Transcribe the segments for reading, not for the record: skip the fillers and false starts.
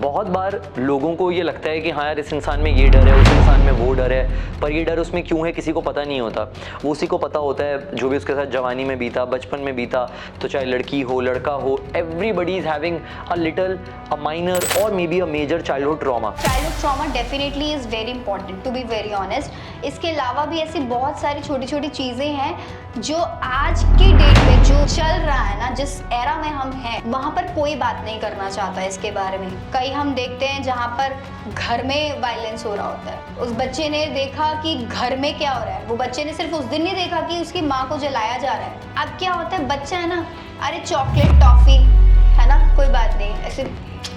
बहुत बार लोगों को ये लगता है कि हाँ यार इस इंसान में ये डर है, उस इंसान में वो डर है, पर ये डर उसमें क्यों है किसी को पता नहीं होता। वो उसी को पता होता है जो भी उसके साथ जवानी में बीता, बचपन में बीता। तो चाहे लड़की हो लड़का हो, everybody is having a little, a minor और may be a major childhood trauma. Childhood trauma definitely is very important, to be very honest. इसके अलावा भी ऐसी बहुत सारी छोटी छोटी चीज़ें हैं जो आज की डेट में जो चल रहा है ना, जिस एरा में हम हैं, वहाँ पर कोई बात नहीं करना चाहता इसके बारे में। कई हम देखते हैं जहाँ पर घर में वायलेंस हो रहा होता है, उस बच्चे ने देखा कि घर में क्या हो रहा है, वो बच्चे ने सिर्फ उस दिन नहीं देखा कि उसकी माँ को जलाया जा रहा है। अब क्या होता है, बच्चा है ना, अरे चॉकलेट टॉफी है ना, कोई बात नहीं, ऐसे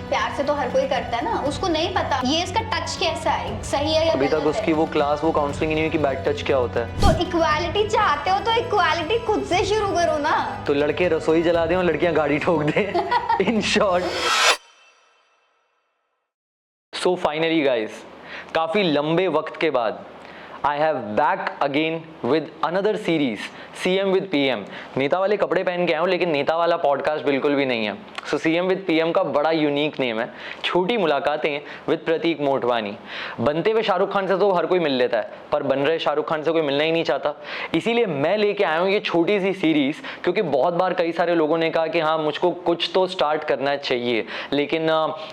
प्यार से तो हर कोई करता है ना, उसको नहीं पता ये इसका टच कैसा है, सही है या अभी गलत तक उसकी वो क्लास, वो काउंसलिंग नहीं हुई कि बैड टच क्या होता है। तो इक्वालिटी चाहते हो तो इक्वालिटी खुद से शुरू करो ना। तो लड़के रसोई जला दें और लड़कियां गाड़ी ठोक दें। In short, so finally guys, काफी लंबे वक्त के बाद I have back again with another series, CM with PM. नेता वाले कपड़े पहन के आया हूँ लेकिन नेता वाला पॉडकास्ट बिल्कुल भी नहीं है। सो सीएम विद पीएम का बड़ा यूनिक नेम है, छोटी मुलाकातें विद प्रतीक मोटवानी। बनते हुए शाहरुख खान से तो हर कोई मिल लेता है, पर बन रहे शाहरुख खान से कोई मिलना ही नहीं चाहता। इसीलिए मैं लेके आया हूँ ये छोटी सी सीरीज, क्योंकि बहुत बार कई सारे लोगों ने कहा कि हाँ मुझको कुछ तो स्टार्ट करना चाहिए, लेकिन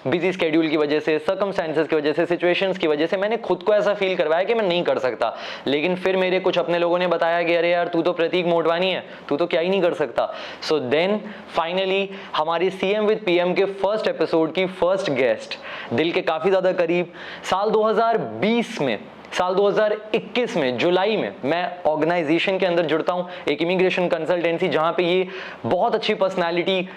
बिजी स्केड्यूल की वजह से, सर्कमस्टेंसेस की वजह से, सिचुएशंस की वजह से मैंने खुद को ऐसा फील करवाया कि मैं नहीं कर सकता। लेकिन फिर मेरे कुछ अपने लोगों ने बताया कि अरे यार तू तो प्रतीक मोटवानी है, तू तो क्या ही नहीं कर सकता। सो देन फाइनली हमारी सीएम विद पीएम के फर्स्ट एपिसोड की फर्स्ट गेस्ट, दिल के काफी ज्यादा करीब, साल 2020 में, साल 2021 में जुलाई में मैं ऑर्गेनाइजेशन के अंदर जुड़ता हूं, एक इमिग्रेशन कंसल्टेंसी, जहां पे ये बहुत अच्छी पर्सनालिटी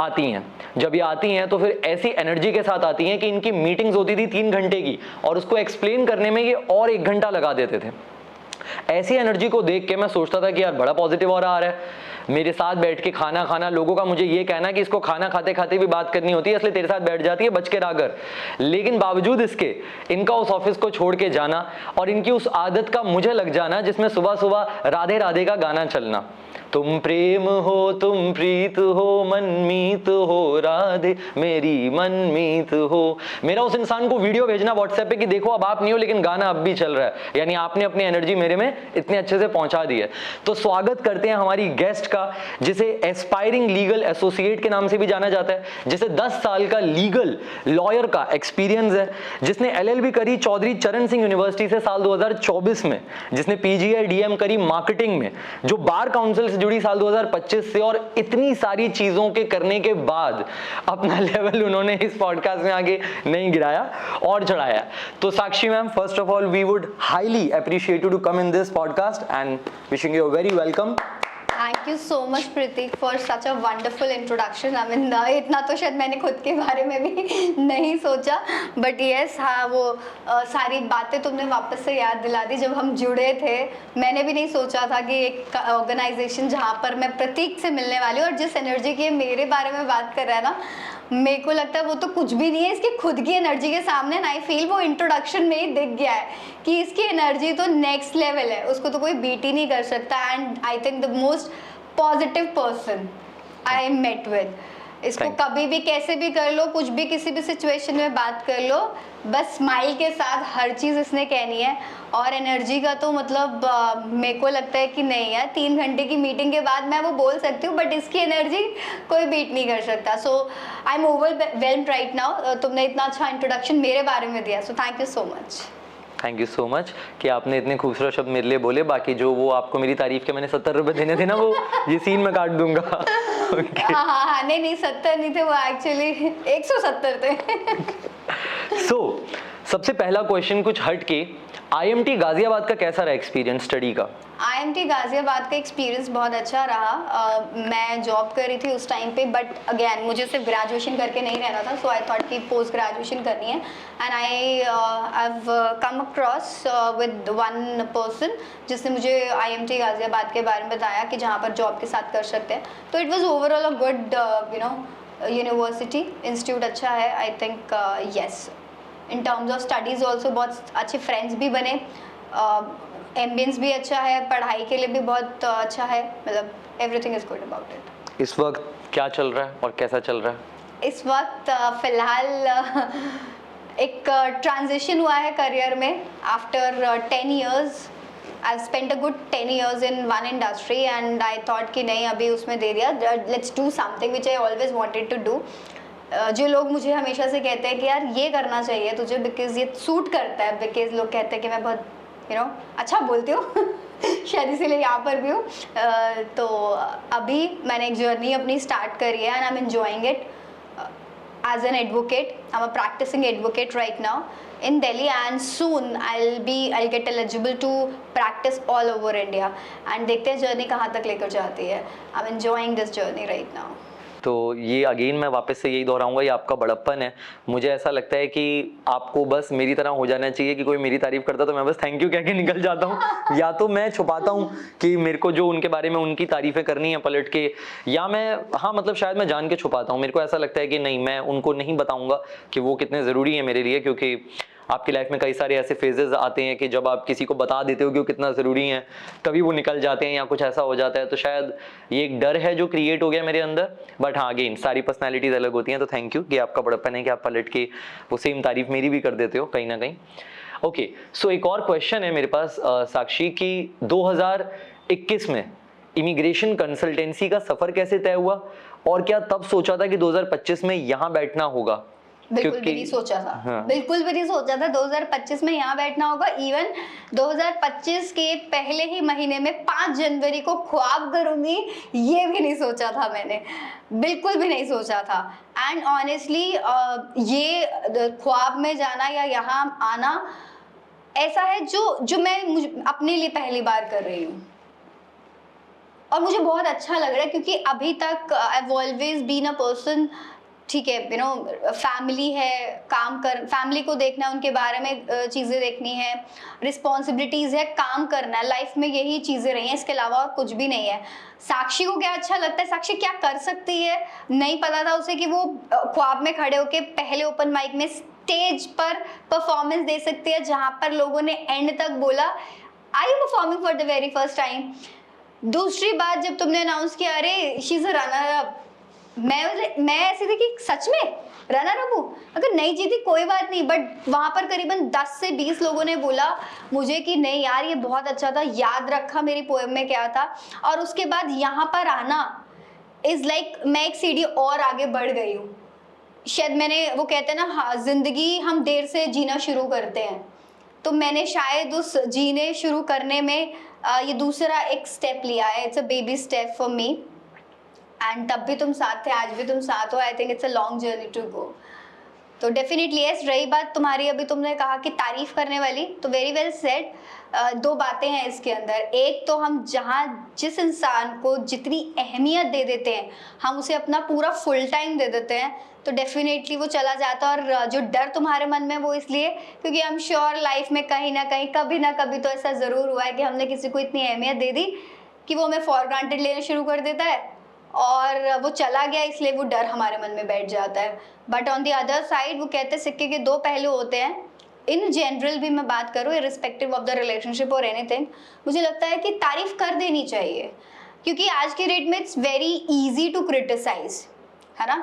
आती हैं। जब ये आती हैं तो फिर ऐसी एनर्जी के साथ आती हैं कि इनकी मीटिंग्स होती थी 3 घंटे की और उसको एक्सप्लेन करने में ये और 1 घंटा लगा देते थे। ऐसी एनर्जी को देख के मैं सोचता था कि यार बड़ा पॉजिटिव और आ रहा है। मेरे साथ बैठ के खाना खाना, लोगों का मुझे ये कहना कि इसको खाना खाते खाते भी बात करनी होती है, इसलिए तेरे साथ बैठ जाती है, बच के रहा कर। लेकिन बावजूद इसके इनका उस ऑफिस को छोड़ के जाना और इनकी उस आदत का मुझे लग जाना जिसमें सुबह सुबह राधे राधे का गाना चलना, तुम प्रेम हो तुम प्रीत हो मनमीत हो राधे मेरी मनमीत हो। मेरा उस इंसान को वीडियो भेजना व्हाट्सएप पे कि देखो अब आप नहीं हो लेकिन गाना अब भी चल रहा है, यानी आपने अपनी एनर्जी मेरे में इतने अच्छे से पहुंचा दी है। तो स्वागत करते हैं हमारी गेस्ट का, जिसे एस्पायरिंग लीगल एसोसिएट के नाम से भी जाना जाता है, जिसे 10 साल का लीगल लॉयर का एक्सपीरियंस है, जिसने एलएलबी करी चौधरी चरण सिंह यूनिवर्सिटी से साल 2024 में, जिसने पीजीआई डीएम करी मार्केटिंग में, जो बार काउंसिल जुड़ी साल 2025 से, और इतनी सारी चीजों के करने के बाद अपना लेवल उन्होंने इस पॉडकास्ट में आगे नहीं गिराया और चढ़ाया। तो Sakshi ma'am, first of all we would highly appreciate you to come in this podcast and wishing you very welcome. Thank you so much Prateek for such a wonderful introduction. I mean इतना तो शायद मैंने खुद के बारे में भी नहीं सोचा, बट येस हाँ, वो सारी बातें तुमने वापस से याद दिला दी। जब हम जुड़े थे मैंने भी नहीं सोचा था कि एक ऑर्गेनाइजेशन जहाँ पर मैं प्रतीक से मिलने वाली हूँ, और जिस एनर्जी की मेरे बारे में बात कर रहा है ना, मेरे को लगता है वो तो कुछ भी नहीं है इसकी खुद की एनर्जी के सामने। ना आई फील वो इंट्रोडक्शन में ही दिख गया है कि इसकी एनर्जी तो नेक्स्ट लेवल है, उसको तो कोई बीट ही नहीं कर सकता। And I think the most positive person I met with. इसको कभी भी कैसे भी कर लो, कुछ भी किसी भी सिचुएशन में बात कर लो, बस स्माइल के साथ हर चीज़ इसने कहनी है। और एनर्जी का तो मतलब मेरे को लगता है कि नहीं यार, 3 घंटे की मीटिंग के बाद मैं वो बोल सकती हूँ, बट इसकी एनर्जी कोई बीट नहीं कर सकता। So I am overwhelmed right now. तुमने इतना अच्छा इंट्रोडक्शन मेरे बारे में दिया, so thank you so much. Thank you so much कि आपने इतने खूबसूरत शब्द मेरे लिए बोले। बाकी जो वो आपको मेरी तारीफ के मैंने 70 रुपए देने थे ना, वो ये सीन में काट दूंगा। okay. हाँ, नहीं 70 नहीं थे वो, एक्चुअली 170 थे। सो सबसे पहला क्वेश्चन कुछ हट के, आईएमटी गाजियाबाद का कैसा रहा एक्सपीरियंस स्टडी का? आईएमटी गाजियाबाद का एक्सपीरियंस बहुत अच्छा रहा। मैं जॉब कर रही थी उस टाइम पे, बट अगेन मुझे सिर्फ ग्रेजुएशन करके नहीं रहना था, सो आई थॉट कि पोस्ट ग्रेजुएशन करनी है। And I have come across with one person जिसने मुझे आईएमटी गाजियाबाद के बारे में बताया कि जहाँ पर जॉब के साथ कर सकते हैं। तो it was overall a good university, institute अच्छा है। I think yes, in terms of studies also बहुत अच्छे फ्रेंड्स भी बने, एम्बियंस भी अच्छा है, पढ़ाई के लिए भी बहुत अच्छा है, मतलब everything is good about it. इस वक्त क्या चल रहा है और कैसा चल रहा है? इस वक्त फिलहाल एक ट्रांजिशन हुआ है करियर में after 10 years. I've spent a good 10 years in one industry and I thought कि नहीं अभी उसमें दे दिया, let's do something which I always wanted to do. जो लोग मुझे हमेशा से कहते हैं कि यार ये करना चाहिए तुझे बिकॉज ये सूट करता है, बिकॉज लोग कहते हैं कि मैं बहुत अच्छा बोलती हूँ शायद इसीलिए यहाँ पर भी हूँ। तो अभी मैंने एक जर्नी अपनी स्टार्ट करी है and I am enjoying it as an advocate. I'm a practicing advocate right now in Delhi and soon I'll get eligible to practice all over India and देखते हैं जर्नी कहाँ तक लेकर जाती है। I'm enjoying this journey right now. तो ये again मैं वापस से यही दोहराऊंगा, ये आपका बड़प्पन है। मुझे ऐसा लगता है कि आपको बस मेरी तरह हो जाना चाहिए कि कोई मेरी तारीफ करता तो मैं बस थैंक यू कह के निकल जाता हूँ, या तो मैं छुपाता हूँ कि मेरे को जो उनके बारे में उनकी तारीफें करनी है पलट के, या मैं हाँ मतलब शायद मैं जान के छुपाता हूँ। मेरे को ऐसा लगता है कि नहीं, मैं उनको नहीं बताऊँगा कि वो कितने ज़रूरी है मेरे लिए, क्योंकि आपकी लाइफ में कई सारे ऐसे फेजेस आते हैं कि जब आप किसी को बता देते हो कि वो कितना ज़रूरी है, कभी वो निकल जाते हैं या कुछ ऐसा हो जाता है। तो शायद ये एक डर है जो क्रिएट हो गया मेरे अंदर। बट हाँ, अगेन सारी पर्सनैलिटीज़ अलग होती हैं, तो थैंक यू कि आपका बड़प्पन है कि आप पलट के वो सेम तारीफ मेरी भी कर देते हो कहीं ना कहीं। ओके, सो एक और क्वेश्चन है मेरे पास साक्षी की 2021 में इमिग्रेशन कंसल्टेंसी का सफ़र कैसे तय हुआ, और क्या तब सोचा था कि 2025 में यहाँ बैठना होगा? बिल्कुल भी नहीं सोचा था। हाँ। बिल्कुल भी नहीं सोचा था 2025 में यहाँ बैठना होगा। इवन 2025 के पहले ही महीने में 5 जनवरी को ख्वाब करूंगी, ये भी नहीं सोचा था मैंने, बिल्कुल भी नहीं सोचा था। एंड ऑनेस्टली ये ख्वाब में जाना या यहाँ आना ऐसा है जो मैं अपने लिए पहली बार कर रही हूँ और मुझे बहुत अच्छा लग रहा है, क्योंकि अभी तक I have always been a person, ठीक है, फैमिली है, काम कर, फैमिली को देखना, उनके बारे में चीज़ें देखनी है, रिस्पॉन्सिबिलिटीज़ है, काम करना है, लाइफ में यही चीज़ें रही हैं, इसके अलावा और कुछ भी नहीं है। साक्षी को क्या अच्छा लगता है, साक्षी क्या कर सकती है, नहीं पता था उसे कि वो ख्वाब में खड़े होके पहले ओपन माइक में स्टेज पर परफॉर्मेंस दे सकती है, जहाँ पर लोगों ने एंड तक बोला I am performing for the very first time. दूसरी बात, जब तुमने अनाउंस किया अरे she is a runner up, मैं ऐसी थी कि सच में रनर अप हूँ, अगर नहीं जीती कोई बात नहीं, बट वहाँ पर करीबन 10 से 20 लोगों ने बोला मुझे कि नहीं यार ये बहुत अच्छा था, याद रखा मेरी पोएम में क्या था। और उसके बाद यहाँ पर आना इज लाइक मैं एक सीढ़ी और आगे बढ़ गई हूँ। शायद मैंने, वो कहते हैं ना, हाँ, जिंदगी हम देर से जीना शुरू करते हैं, तो मैंने शायद उस जीने शुरू करने में ये दूसरा एक स्टेप लिया है। It's a baby step for me and तब भी तुम साथ थे, आज भी तुम साथ हो। I think it's a long journey to go. तो डेफिनेटली यस। रही बात तुम्हारी, अभी तुमने कहा कि तारीफ करने वाली, तो वेरी वेल सेड। 2 बातें हैं इसके अंदर। एक तो हम जिस इंसान को जितनी अहमियत दे देते हैं, हम उसे अपना पूरा फुल टाइम दे देते हैं, तो डेफिनेटली वो चला जाता है। और जो डर तुम्हारे मन में, वो इसलिए क्योंकि आई एम श्योर लाइफ में कहीं ना कहीं कभी ना कभी तो ऐसा ज़रूर हुआ है कि हमने किसी को इतनी अहमियत दे दी कि वो हमें फॉर ग्रांटेड लेना शुरू कर देता है और वो चला गया, इसलिए वो डर हमारे मन में बैठ जाता है। But on the other side, वो कहते हैं सिक्के के 2 पहलू होते हैं। इन जनरल भी मैं बात करूँ, इर्रिस्पेक्टिव ऑफ द रिलेशनशिप और एनीथिंग, मुझे लगता है कि तारीफ कर देनी चाहिए, क्योंकि आज के डेट में it's very easy to criticise, है ना।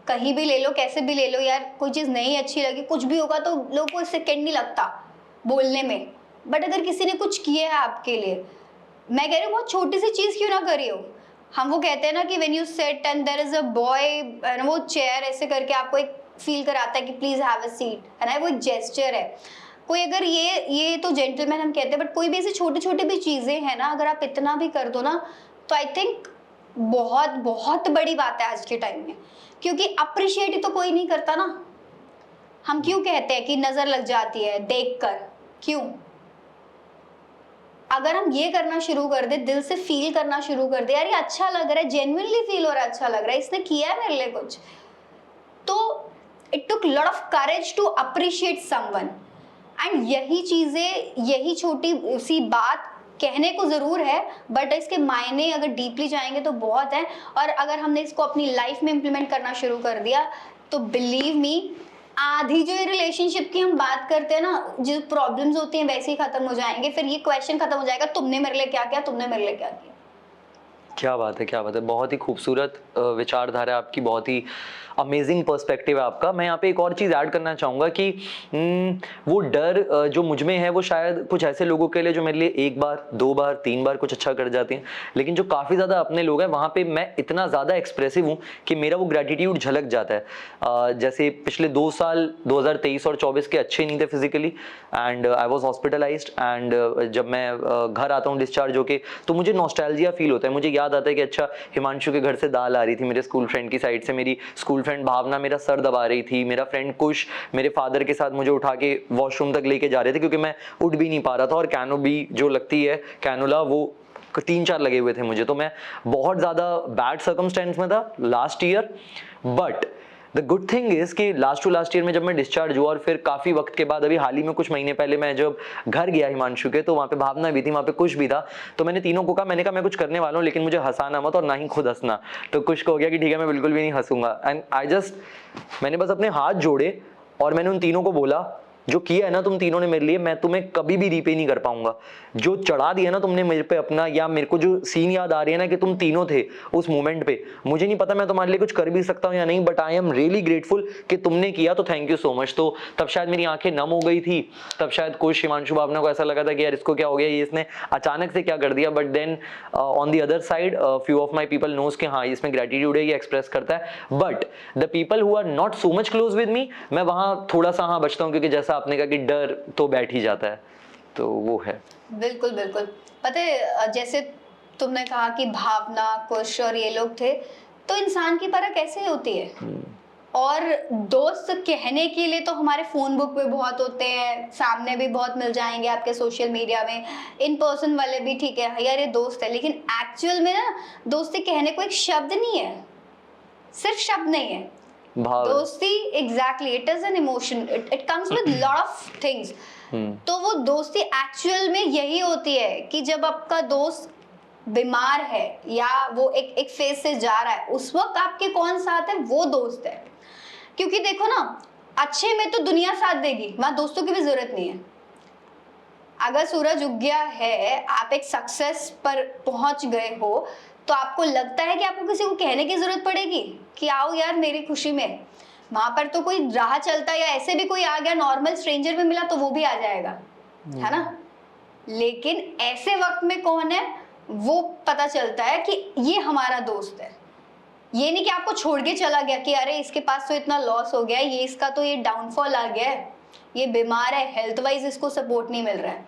कहीं भी ले लो, कैसे भी ले लो यार, कोई चीज़ नहीं अच्छी लगी, कुछ भी होगा तो लोगों को सेकेंड नहीं लगता बोलने में। बट अगर किसी ने कुछ किया है आपके लिए, मैं कह रही हूँ बहुत छोटी सी चीज़ क्यों ना करी हो, हम वो कहते हैं ना कि when you sit and there is a boy, वो चेयर ऐसे करके आपको एक फील कराता है कि प्लीज हैव अ सीट, है ना, वो एक जेस्चर है। कोई अगर ये तो जेंटलमैन हम कहते हैं, बट कोई भी ऐसी छोटी छोटी भी चीज़ें हैं ना, अगर आप इतना भी कर दो ना, तो आई थिंक बहुत बहुत बड़ी बात है आज के टाइम में, क्योंकि अप्रिशिएट ही तो कोई नहीं करता ना। हम क्यों कहते हैं कि नज़र लग जाती है देखकर, क्यों? अगर हम ये करना शुरू कर दे, दिल से फील करना शुरू कर दे, यार ये अच्छा लग रहा है, जेन्युइनली फील हो रहा है, अच्छा लग रहा है, इसने किया है मेरे लिए कुछ, तो it took lot of courage to appreciate someone. And यही चीज़ें, यही छोटी सी बात कहने को ज़रूर है, बट इसके मायने अगर डीपली जाएंगे तो बहुत है। और अगर हमने इसको अपनी लाइफ में इम्प्लीमेंट करना शुरू कर दिया, तो बिलीव मी, आधी जो ये रिलेशनशिप की हम बात करते हैं ना, जो प्रॉब्लम्स होती हैं वैसे ही खत्म हो जाएंगे। फिर ये क्वेश्चन खत्म हो जाएगा, तुमने मेरे लिए क्या किया, तुमने मेरे लिए क्या किया। क्या बात है, क्या बात है। बहुत ही खूबसूरत विचारधारा आपकी, बहुत ही अमेजिंग पर्सपेक्टिव है आपका। मैं यहाँ पे एक और चीज़ ऐड करना चाहूँगा कि वो डर जो मुझ में है वो शायद कुछ ऐसे लोगों के लिए जो मेरे लिए 1 बार 2 बार 3 बार कुछ अच्छा कर जाते हैं, लेकिन जो काफ़ी ज़्यादा अपने लोग हैं वहाँ पे मैं इतना ज़्यादा एक्सप्रेसिव हूँ कि मेरा वो ग्रेटिट्यूड झलक जाता है। जैसे पिछले 2 साल 2023 और 24 के अच्छे नहीं थे physically, and I was hospitalised, and जब मैं घर आता हूँ डिस्चार्ज होके तो मुझे नॉस्टैल्जिया फील होता है। मुझे याद आता है कि अच्छा हिमांशु के घर से दाल आ रही थी मेरे स्कूल फ्रेंड की साइड से, मेरी स्कूल फ्रेंड भावना मेरा सर दबा रही थी, मेरा फ्रेंड कुश मेरे फादर के साथ मुझे उठा के वॉशरूम तक लेके जा रहे थे क्योंकि मैं उठ भी नहीं पा रहा था, और कैनो भी जो लगती है कैनुला वो 3-4 लगे हुए थे मुझे। तो मैं बहुत ज़्यादा बैड सर्कमस्टेंस में था last year, but the good thing is कि लास्ट ईयर में जब मैं डिस्चार्ज हुआ और फिर काफ़ी वक्त के बाद अभी हाल ही में कुछ महीने पहले मैं जब घर गया हिमांशु के, तो वहाँ पे भावना भी थी, वहाँ पे कुश भी था। तो मैंने तीनों को कहा, मैंने कहा मैं कुछ करने वाला हूँ लेकिन मुझे हंसाना मत और ना ही खुद हंसना। तो कुश को हो गया कि ठीक है मैं बिल्कुल भी नहीं हंसूंगा, एंड मैंने बस अपने हाथ जोड़े और मैंने उन तीनों को बोला जो किया है ना तुम तीनों ने मेरे लिए, मैं तुम्हें कभी भी रीपे नहीं कर पाऊंगा। जो चढ़ा दिया ना तुमने मेरे पे अपना, या मेरे को जो सीन याद आ रही है ना कि तुम तीनों थे उस मोमेंट पे, मुझे नहीं पता मैं तुम्हारे लिए कुछ कर भी सकता हूँ या नहीं, but I am really grateful कि तुमने किया, तो थैंक यू सो मच। तो तब शायद मेरी आंखें नम हो गई थी, तब शायद कुछ हिमांशु भावना को ऐसा लगा था कि यार इसको क्या हो गया, ये इसने अचानक से क्या कर दिया। But then on the other side few of my people knows कि हाँ इसमें ग्रेटिट्यूड है, ये एक्सप्रेस करता है। But the people who are not so much close with me, मैं वहाँ थोड़ा सा हाँ बचता हूँ, क्योंकि जैसा आपने कहा कि डर तो बैठ ही जाता है, तो वो है। बिल्कुल बिल्कुल। पता है जैसे तुमने कहा कि भावना कुश और ये लोग थे, तो इंसान की परख कैसे होती है, और दोस्त कहने के लिए तो हमारे फोन बुक पे बहुत होते हैं, सामने भी बहुत मिल जाएंगे आपके सोशल मीडिया में, इन पर्सन वाले भी, ठीक है यार ये दोस्त है, लेकिन एक्चुअल में ना दोस्ती कहने को एक शब्द नहीं है, सिर्फ शब्द नहीं है दोस्ती। Exactly, it is an emotion, it comes with lot of things. तो वो दोस्ती एक्चुअल में यही होती है कि जब आपका दोस्त बीमार है या वो एक फेज से जा रहा है, उस वक्त आपके कौन साथ है, वो दोस्त है। क्योंकि देखो ना, अच्छे में तो दुनिया साथ देगी, वहां दोस्तों की भी जरूरत नहीं है। अगर सूरज उग गया है, आप एक सक्सेस पर पहुंच गए हो, तो आपको लगता है कि आपको किसी को कहने की जरूरत पड़ेगी कि आओ यार मेरी खुशी में? वहां पर तो कोई राह चलता या ऐसे भी कोई आ गया, नॉर्मल स्ट्रेंजर भी मिला तो वो भी आ जाएगा, है ना। लेकिन ऐसे वक्त में कौन है वो पता चलता है कि ये हमारा दोस्त है। ये नहीं कि आपको छोड़ के चला गया कि अरे इसके पास तो इतना लॉस हो गया है, ये इसका तो ये डाउनफॉल आ गया है, ये बीमार है, हेल्थ वाइज इसको सपोर्ट नहीं मिल रहा है,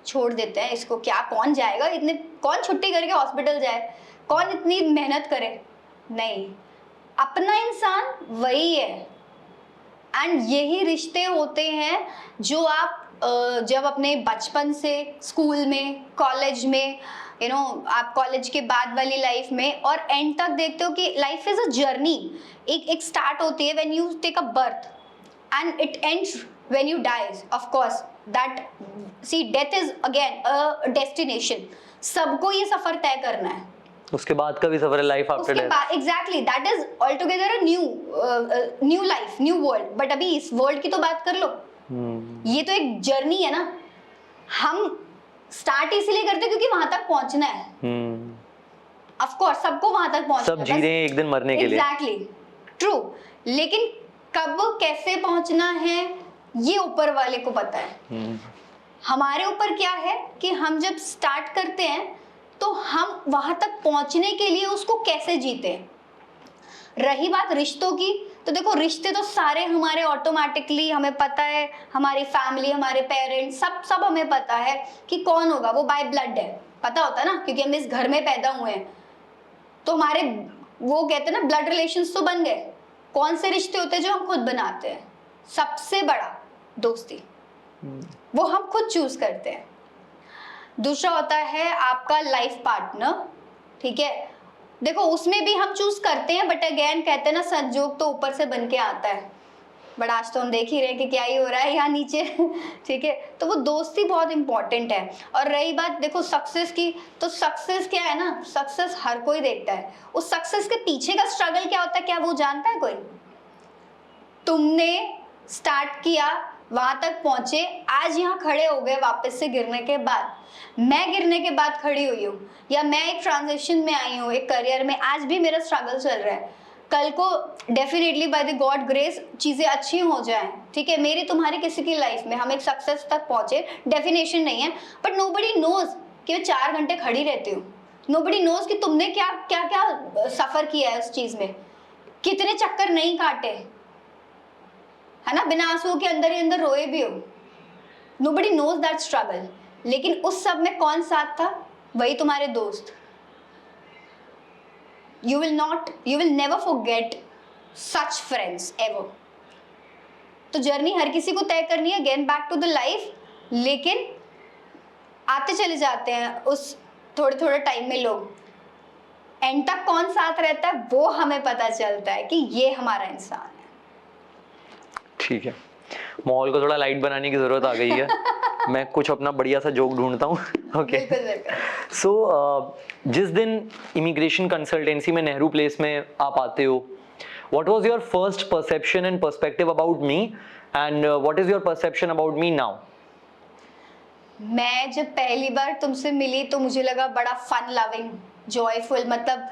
छोड़ देते हैं इसको, क्या कौन जाएगा, इतने कौन छुट्टी करके हॉस्पिटल जाए, कौन इतनी मेहनत करे। नहीं, अपना इंसान वही है। एंड यही रिश्ते होते हैं जो आप जब अपने बचपन से स्कूल में, कॉलेज में, आप कॉलेज के बाद वाली लाइफ में और एंड तक देखते हो कि लाइफ इज अ जर्नी। एक स्टार्ट होती है when you take a birth and it ends when you dies. Of course that see death is again a destination. सबको ये सफर तय करना है, उसके बाद का भी सफर है, life after death. Exactly, that is altogether a new life, new world. But अभी इस वर्ल्ड की तो बात कर लो, ये तो एक जर्नी है ना। हम स्टार्ट इसलिए करते हैं क्योंकि वहां तक पहुंचना है। ऑफ कोर्स सबको वहां तक पहुंचना है, सब जी रहे हैं एक दिन मरने के लिए। Exactly, true. लेकिन कब कैसे पहुंचना है ये ऊपर वाले को पता है। हमारे ऊपर क्या है कि हम जब स्टार्ट करते हैं तो हम वहां तक पहुंचने के लिए उसको कैसे जीते हैं। रही बात रिश्तों की, तो देखो रिश्ते तो सारे हमारे ऑटोमेटिकली हमें पता है, हमारी फैमिली, हमारे पेरेंट्स, सब हमें पता है कि कौन होगा, वो बाय ब्लड है, पता होता है ना, क्योंकि हम इस घर में पैदा हुए हैं। तो हमारे वो कहते हैं ना ब्लड रिलेशंस तो बन गए। कौन से रिश्ते होते हैं जो हम खुद बनाते हैं? सबसे बड़ा दोस्ती, वो हम खुद चूज करते हैं। दूसरा होता है आपका लाइफ पार्टनर, ठीक है। देखो उसमें भी हम चूज करते हैं, बट अगेन कहते हैं ना संजोग तो ऊपर से बन के आता है। बट आज तो हम देख ही रहे हैं कि क्या ही हो रहा है यहाँ नीचे ठीक है। तो वो दोस्ती बहुत इंपॉर्टेंट है। और रही बात देखो सक्सेस की, तो सक्सेस क्या है ना, सक्सेस हर कोई देखता है। उस सक्सेस के पीछे का स्ट्रगल क्या होता है, क्या वो जानता है कोई? तुमने स्टार्ट किया, वहां तक पहुंचे, आज यहाँ खड़े हो गए वापस से गिरने के बाद। मैं गिरने के बाद खड़ी हुई हूँ, या मैं एक ट्रांजिशन में आई हूँ एक करियर में, आज भी मेरा स्ट्रगल चल रहा है। कल को definitely by the God grace चीज़ें अच्छी हो जाएं, ठीक है, मेरी तुम्हारी किसी की लाइफ में हम एक सक्सेस तक पहुंचे, डेफिनेशन नहीं है, बट नोबडी नोज कि मैं 4 घंटे खड़ी रहती हूँ, नोबडी नोज कि तुमने क्या क्या क्या सफ़र किया है उस चीज़ में, कितने चक्कर नहीं काटे, है ना, बिना आंसुओं के अंदर ही अंदर रोए भी हो, नोबडी नोज दैट स्ट्रगल। लेकिन उस सब में कौन साथ था? वही तुम्हारे दोस्त। You will never forget such friends ever. तो जर्नी हर किसी को तय करनी है, get back to the life, लेकिन आते चले जाते हैं उस थोड़े थोड़े टाइम में लोग, एंड तक कौन साथ रहता है वो हमें पता चलता है कि ये हमारा इंसान है। ठीक है, माहौल को थोड़ा लाइट बनाने की जरूरत आ गई है। मैं कुछ अपना बढ़िया सा जोक ढूंढता हूँ। ओके, सो जिस दिन इमिग्रेशन कंसल्टेंसी में नेहरू प्लेस में आप आते हो, what was your first perception and perspective about me, and what is your perception about me now? मैं जब पहली बार तुमसे मिली तो मुझे लगा बड़ा फन लविंग, जॉयफुल, मतलब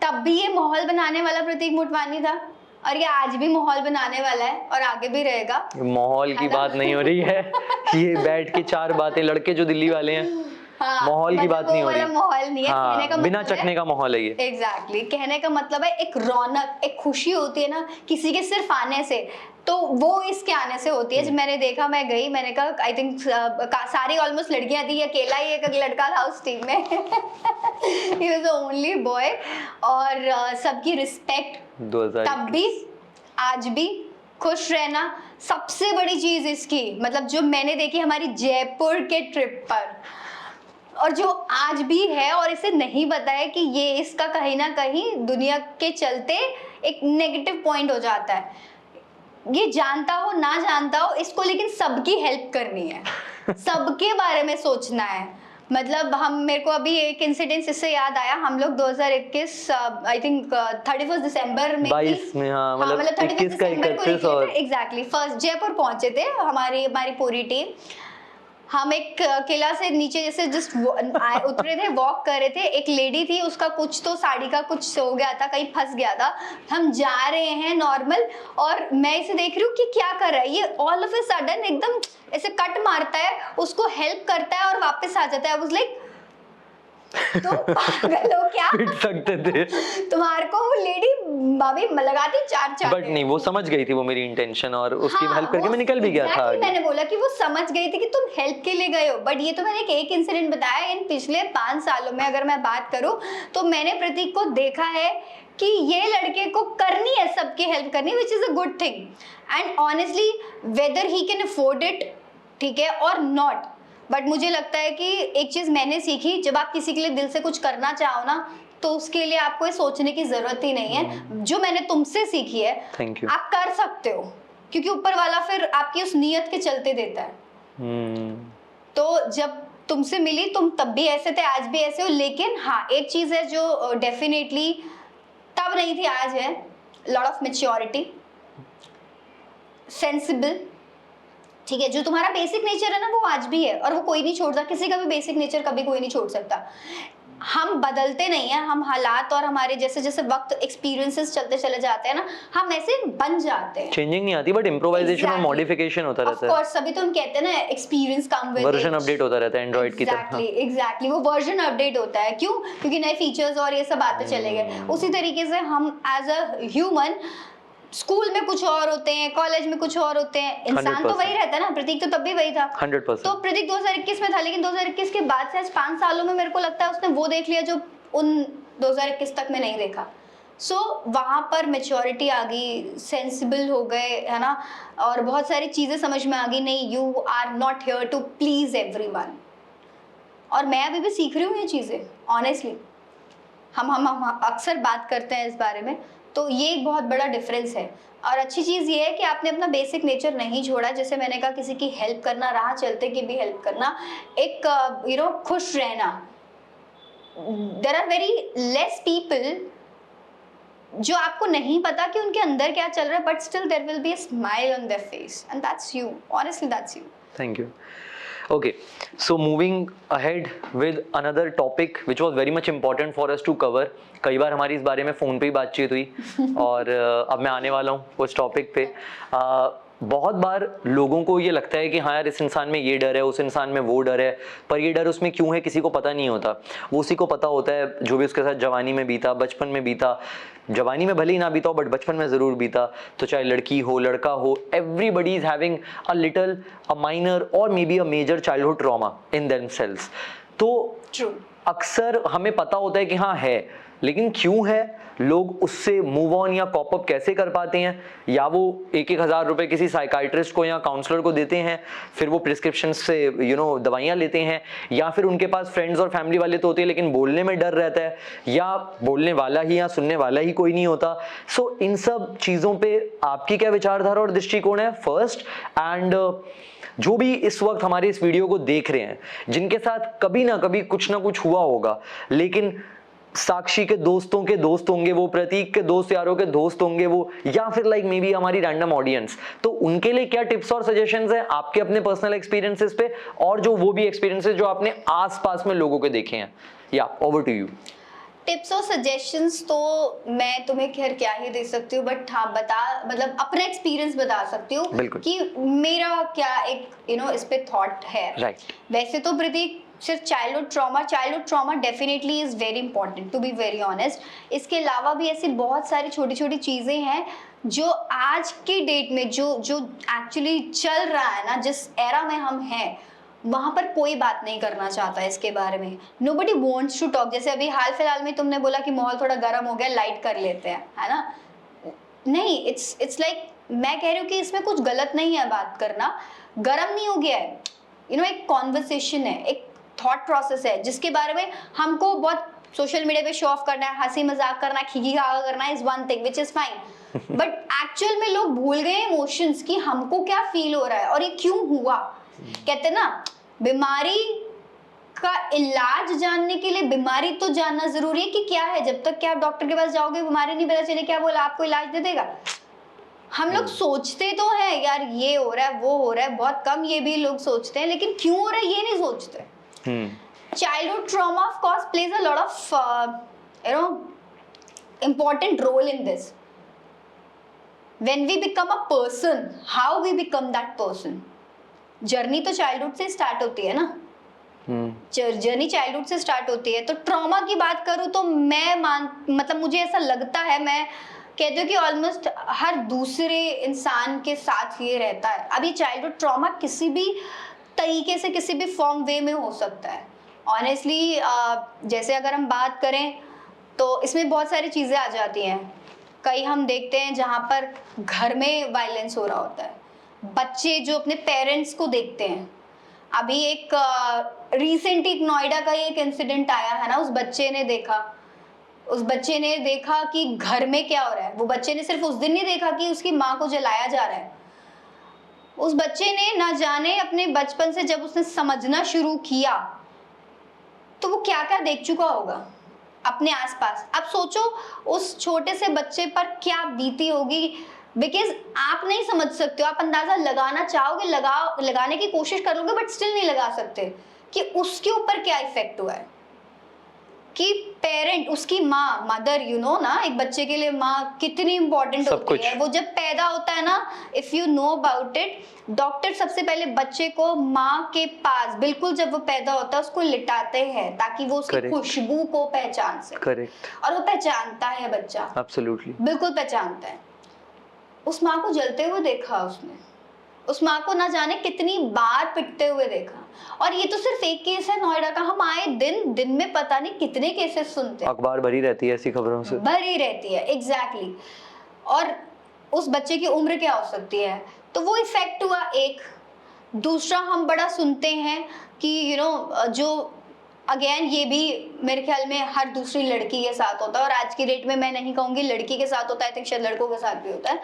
तब भी ये माहौल बनाने वाला प्रतीक मोटवानी था, और ये आज भी माहौल बनाने वाला है और आगे भी रहेगा। माहौल की बात नहीं हो रही है, ये बैठ के 4 बातें लड़के जो दिल्ली वाले हैं, हाँ, माहौल की बात नहीं हो रही, माहौल नहीं है, हाँ, कहने का बिना मतलब चखने का माहौल है ये। एग्जैक्टली, कहने का मतलब है एक रौनक, एक खुशी होती है ना किसी के सिर्फ आने से, तो वो इसके आने से होती है। जब मैंने देखा, मैं गई, मैंने कहा आई थिंक सारी ऑलमोस्ट लड़कियां थी, अकेला ही एक लड़का था उस टीम में। He was the only boy, और सबकी रिस्पेक्ट, तब भी आज भी, खुश रहना, सबसे बड़ी चीज इसकी, मतलब जो मैंने देखी हमारी जयपुर के ट्रिप पर, और जो आज भी है, और इसे नहीं पता है कि ये इसका कहीं ना कहीं दुनिया के चलते एक नेगेटिव पॉइंट हो जाता है। ये जानता हो ना जानता हो इसको, लेकिन सबकी हेल्प करनी है, सबके बारे में सोचना है। मतलब हम, मेरे को अभी एक इंसिडेंट इससे याद आया, हम लोग 2021 आई थिंक 31 दिसंबर में 22 में, हाँ, मतलब 21 का 31 और एग्जैक्टली फर्स्ट जयपुर पहुंचे थे हमारी पूरी टीम। हम एक किला से नीचे जैसे जस्ट उतरे थे, वॉक कर रहे थे, एक लेडी थी, उसका कुछ तो साड़ी का कुछ हो गया था, कहीं फंस गया था, हम जा रहे हैं नॉर्मल, और मैं इसे देख रही हूँ कि क्या कर रहा है ये, ऑल ऑफ ए सडन एकदम ऐसे कट मारता है, उसको हेल्प करता है और वापस आ जाता है। आई वाज लाइक, तो पागल हो क्या? पिट सकते थे तुम्हारे को वो लेडी भाभी लगाती 4 बट नहीं, वो समझ गई थी वो मेरी इंटेंशन, और उसकी हाँ, हेल्प करके मैं निकल भी गया था। मैंने बोला कि वो समझ गई थी कि तुम हेल्प के लिए गए हो, बट ये तो मैंने एक इंसिडेंट बताया। इन पिछले 5 सालों में अगर मैं बात करूं तो मैंने प्रतीक को देखा है कि ये लड़के को करनी है सबकी हेल्प करनी, which is a good thing, and honestly weather he can afford it, ठीक है, और नॉट, बट मुझे लगता है कि एक चीज मैंने सीखी, जब आप किसी के लिए दिल से कुछ करना चाहो ना, तो उसके लिए आपको ये सोचने की जरूरत ही नहीं है। जो मैंने तुमसे सीखी है, आप कर सकते हो, क्योंकि ऊपर वाला फिर आपकी उस नियत के चलते देता है। तो जब तुमसे मिली, तुम तब भी ऐसे थे, आज भी ऐसे हो, लेकिन हाँ, एक चीज है जो डेफिनेटली तब नहीं थी, आज है, लॉट ऑफ मैच्योरिटी, सेंसिबल, ठीक है, जो तुम्हारा बेसिक नेचर है ना वो आज भी है, और वो कोई नहीं छोड़ता, किसी का भी बेसिक नेचर कभी कोई नहीं छोड़ सकता। हम बदलते नहीं हैं, हम हालात और हमारे जैसे जैसे वक्त एक्सपीरियंसेस चलते चले जाते हैं ना, हम ऐसे बन जाते हैं। चेंजिंग नहीं आती, बट इम्प्रोवाइजेशन और मॉडिफिकेशन होता रहता है। ऑफ कोर्स, सभी तो हम कहते हैं ना, experience come with version update होता रहता है एंड्रॉइड की तरह। एग्जैक्टली, वो वर्जन अपडेट होता है, क्यों? क्योंकि नए फीचर्स और ये सब आते चले गए। उसी तरीके से हम एज अ ह्यूमन, स्कूल में कुछ और होते हैं, कॉलेज में कुछ और होते हैं, इंसान तो वही रहता है ना। प्रतीक तो तब भी वही था 100%। तो प्रतीक 2021 में था, लेकिन 2021 के बाद से आज 5 सालों में मेरे को लगता है उसने वो देख लिया जो उन 2021 तक में नहीं देखा। सो वहाँ पर मेच्योरिटी आ गई, सेंसिबल हो गए, है ना, और बहुत सारी चीज़ें समझ में आ गई, नहीं, you are not here to please everyone. और मैं अभी भी सीख रही हूँ ये चीज़ें, ऑनेस्टली। हम अक्सर बात करते हैं इस बारे में, तो ये एक बहुत बड़ा डिफरेंस है। और अच्छी चीज़ ये है कि आपने अपना बेसिक नेचर नहीं छोड़ा। जैसे मैंने कहा, किसी की हेल्प करना, राह चलते की भी हेल्प करना, एक खुश रहना। There are very less people जो आपको नहीं पता कि उनके अंदर क्या चल रहा है, but still there will be a smile on their face, and that's you, honestly that's you. Thank you. Okay, so moving ahead with another topic which was very much important for us to cover. कई बार हमारी इस बारे में phone पे ही बातचीत हुई और अब मैं आने वाला हूँ उस टॉपिक पे। बहुत बार लोगों को ये लगता है कि हाँ यार, इस इंसान में ये डर है, उस इंसान में वो डर है, पर ये डर उसमें क्यों है किसी को पता नहीं होता। वो उसी को पता होता है जो भी उसके साथ जवानी में बीता, बचपन में बीता। जवानी में भले ही ना बीता हो बट बचपन में ज़रूर बीता। तो चाहे लड़की हो लड़का हो, everybody is having a little, a minor और may be a major childhood trauma in themselves. तो अक्सर हमें पता होता है कि हाँ है, लेकिन क्यों है, लोग उससे मूव ऑन या कॉप अप कैसे कर पाते हैं, या वो 1-1 हज़ार रुपए किसी साइकाइट्रिस्ट को या काउंसलर को देते हैं, फिर वो प्रिस्क्रिप्शन से दवाइयाँ लेते हैं, या फिर उनके पास फ्रेंड्स और फैमिली वाले तो होते हैं लेकिन बोलने में डर रहता है, या बोलने वाला ही या सुनने वाला ही कोई नहीं होता। सो इन सब चीज़ों पे आपकी क्या विचारधारा और दृष्टिकोण है फर्स्ट, एंड जो भी इस वक्त हमारे इस वीडियो को देख रहे हैं, जिनके साथ कभी ना कभी कुछ ना कुछ हुआ होगा, लेकिन साक्षी के दोस्तों के दोस्त होंगे वो, प्रतीक के दोस्त यारों के दोस्त होंगे वो, या फिर लाइक मे बी हमारी रैंडम ऑडियंस, तो उनके लिए क्या टिप्स और सजेशंस हैं आपके अपने पर्सनल एक्सपीरियंसेस पे, और जो वो भी एक्सपीरियंसेस जो आपने आसपास में लोगों के देखे हैं। या ओवर टू यू। टिप्स और सजेशंस तो मैं तुम्हें खैर क्या ही दे सकती हूँ, बट हाँ मतलब अपना एक्सपीरियंस बता सकती हूँ कि मेरा क्या एक इस पे थॉट है। राइट। वैसे तो प्रतीक सिर्फ childhood trauma definitely is very important, to be very honest. इसके अलावा भी ऐसी बहुत सारी छोटी छोटी चीजें हैं जो आज की डेट में जो एक्चुअली चल रहा है ना, जिस एरा में हम हैं वहां पर कोई बात नहीं करना चाहता इसके बारे में। Nobody wants to talk. जैसे अभी हाल फिलहाल में तुमने बोला कि माहौल थोड़ा गर्म हो गया, लाइट कर लेते हैं, है ना। नहीं, इट्स लाइक मैं कह रही हूँ कि इसमें कुछ गलत नहीं है बात करना। गर्म नहीं हो गया है, एक कॉन्वर्सेशन है, एक थॉट प्रोसेस है जिसके बारे में हमको बहुत सोशल मीडिया पे शो ऑफ करना है, हंसी मजाक करना है, खिगी खागा करना है, is one thing which is fine, but actual में लोग भूल गए इमोशंस कि हमको क्या फील हो रहा है और ये क्यों हुआ। कहते ना, बीमारी का इलाज जानने के लिए बीमारी तो जानना जरूरी है कि क्या है। जब तक कि आप डॉक्टर के पास जाओगे, बीमारी नहीं पता चले क्या बोला, आपको इलाज दे देगा। हम लोग सोचते तो है यार ये हो रहा है वो हो रहा है, बहुत कम ये भी लोग सोचते हैं, लेकिन क्यों हो रहा है ये नहीं सोचते। Childhood trauma of course plays a lot of important role in this. When we become a person, how we become that person, journey तो चाइल्डहुड से स्टार्ट होती है ना। जर्नी चाइल्डहुड से स्टार्ट होती है। तो ट्रॉमा की बात करूँ तो मैं मतलब मुझे ऐसा लगता है, मैं कहती हूँ कि ऑलमोस्ट हर दूसरे इंसान के साथ ये रहता है। अब ये चाइल्डहुड ट्रॉमा किसी भी तरीके से किसी भी फॉर्म वे में हो सकता है ऑनेस्टली। जैसे अगर हम बात करें तो इसमें बहुत सारी चीज़ें आ जाती हैं। कई हम देखते हैं जहाँ पर घर में वायलेंस हो रहा होता है, बच्चे जो अपने पेरेंट्स को देखते हैं। अभी एक रिसेंट एक नोएडा का एक इंसिडेंट आया है ना, उस बच्चे ने देखा कि घर में क्या हो रहा है। वो बच्चे ने सिर्फ उस दिन नहीं देखा कि उसकी माँ को जलाया जा रहा है। उस बच्चे ने ना जाने अपने बचपन से जब उसने समझना शुरू किया तो वो क्या क्या देख चुका होगा अपने आसपास। अब सोचो उस छोटे से बच्चे पर क्या बीती होगी, बिकॉज आप नहीं समझ सकते हो। आप अंदाजा लगाना चाहोगे, लगाने की कोशिश करोगे, बट स्टिल नहीं लगा सकते कि उसके ऊपर क्या इफेक्ट हुआ है। कि पेरेंट, उसकी माँ, मदर, ना, एक बच्चे के लिए माँ कितनी इंपॉर्टेंट होती है। वो जब पैदा होता है ना, if you know about it, doctor सबसे पहले बच्चे को माँ के पास बिल्कुल जब वो पैदा होता है उसको लिटाते हैं ताकि वो उसकी खुशबू को पहचान सके। और वो पहचानता है बच्चा, एब्सोल्युटली बिल्कुल पहचानता है। उस माँ को जलते हुए देखा उसने, उस माँ को ना जाने कितनी बार पिटते हुए देखा। और ये तो सिर्फ एक केस है नोएडा का, हम आए दिन में पता नहीं कितने केसेस सुनते हैं। अखबार भरी रहती है ऐसी खबरों से, भरी रहती है, एग्जैक्टली। और उस बच्चे की उम्र क्या हो सकती है, तो वो इफेक्ट हुआ एक। दूसरा हम बड़ा सुनते हैं कि जो अगेन ये भी मेरे ख्याल में हर दूसरी लड़की के साथ होता है, और आज की डेट में मैं नहीं कहूँगी लड़की के साथ होता है, आई थिंक शायद लड़कों के साथ भी होता है।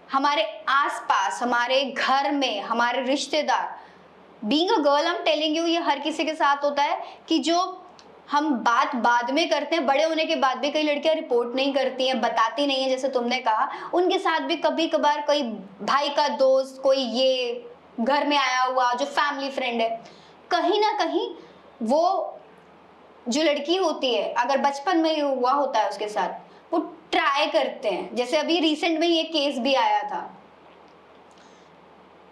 हमारे आसपास, हमारे घर में, हमारे रिश्तेदार, being a girl I am telling you, ये हर किसी के साथ होता है कि जो हम बात बाद में करते हैं, बड़े होने के बाद भी कई लड़कियां रिपोर्ट नहीं करती हैं, बताती नहीं है, जैसे तुमने कहा। उनके साथ भी कभी कभार कोई भाई का दोस्त, कोई ये घर में आया हुआ जो फैमिली फ्रेंड है, कहीं ना कहीं वो जो लड़की होती है, अगर बचपन में ही हुआ होता है उसके साथ, वो ट्राई करते हैं। जैसे अभी रिसेंट में ये केस भी आया था,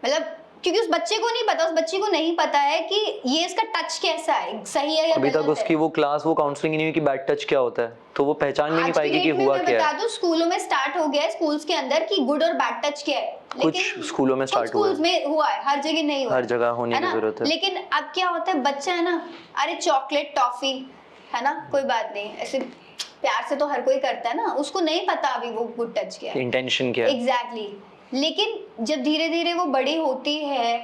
मतलब क्योंकि उस बच्चे को नहीं पता, उस बच्ची को नहीं पता है कि ये इसका टच कैसा है, सही है या अभी तक गलत उसकी है। वो क्लास, वो काउंसलिंग ही नहीं हुई कि बैड टच क्या होता है, तो वो पहचान भी नहीं आज की पाएगी कि डेट में हुआ मैं क्या बता है। दूं, स्कूलों में स्टार्ट हो गया है, स्कूल्स के अंदर, कि गुड और बैड टच क्या है। कुछ लेकिन स्कूलों में कुछ स्टार्ट हुआ स्कूल्स है, में हुआ है, हर जगह नहीं हुआ हर जगह होने है की ना। जरूरत है। लेकिन अब क्या होता है, बच्चा है ना, अरे चॉकलेट टॉफी है ना, कोई बात नहीं, ऐसे प्यार से तो हर कोई करता है ना, उसको नहीं पता अभी वो गुड टच क्या है, इंटेंशन क्या है। एग्जैक्टली। लेकिन जब धीरे धीरे वो बड़ी होती है,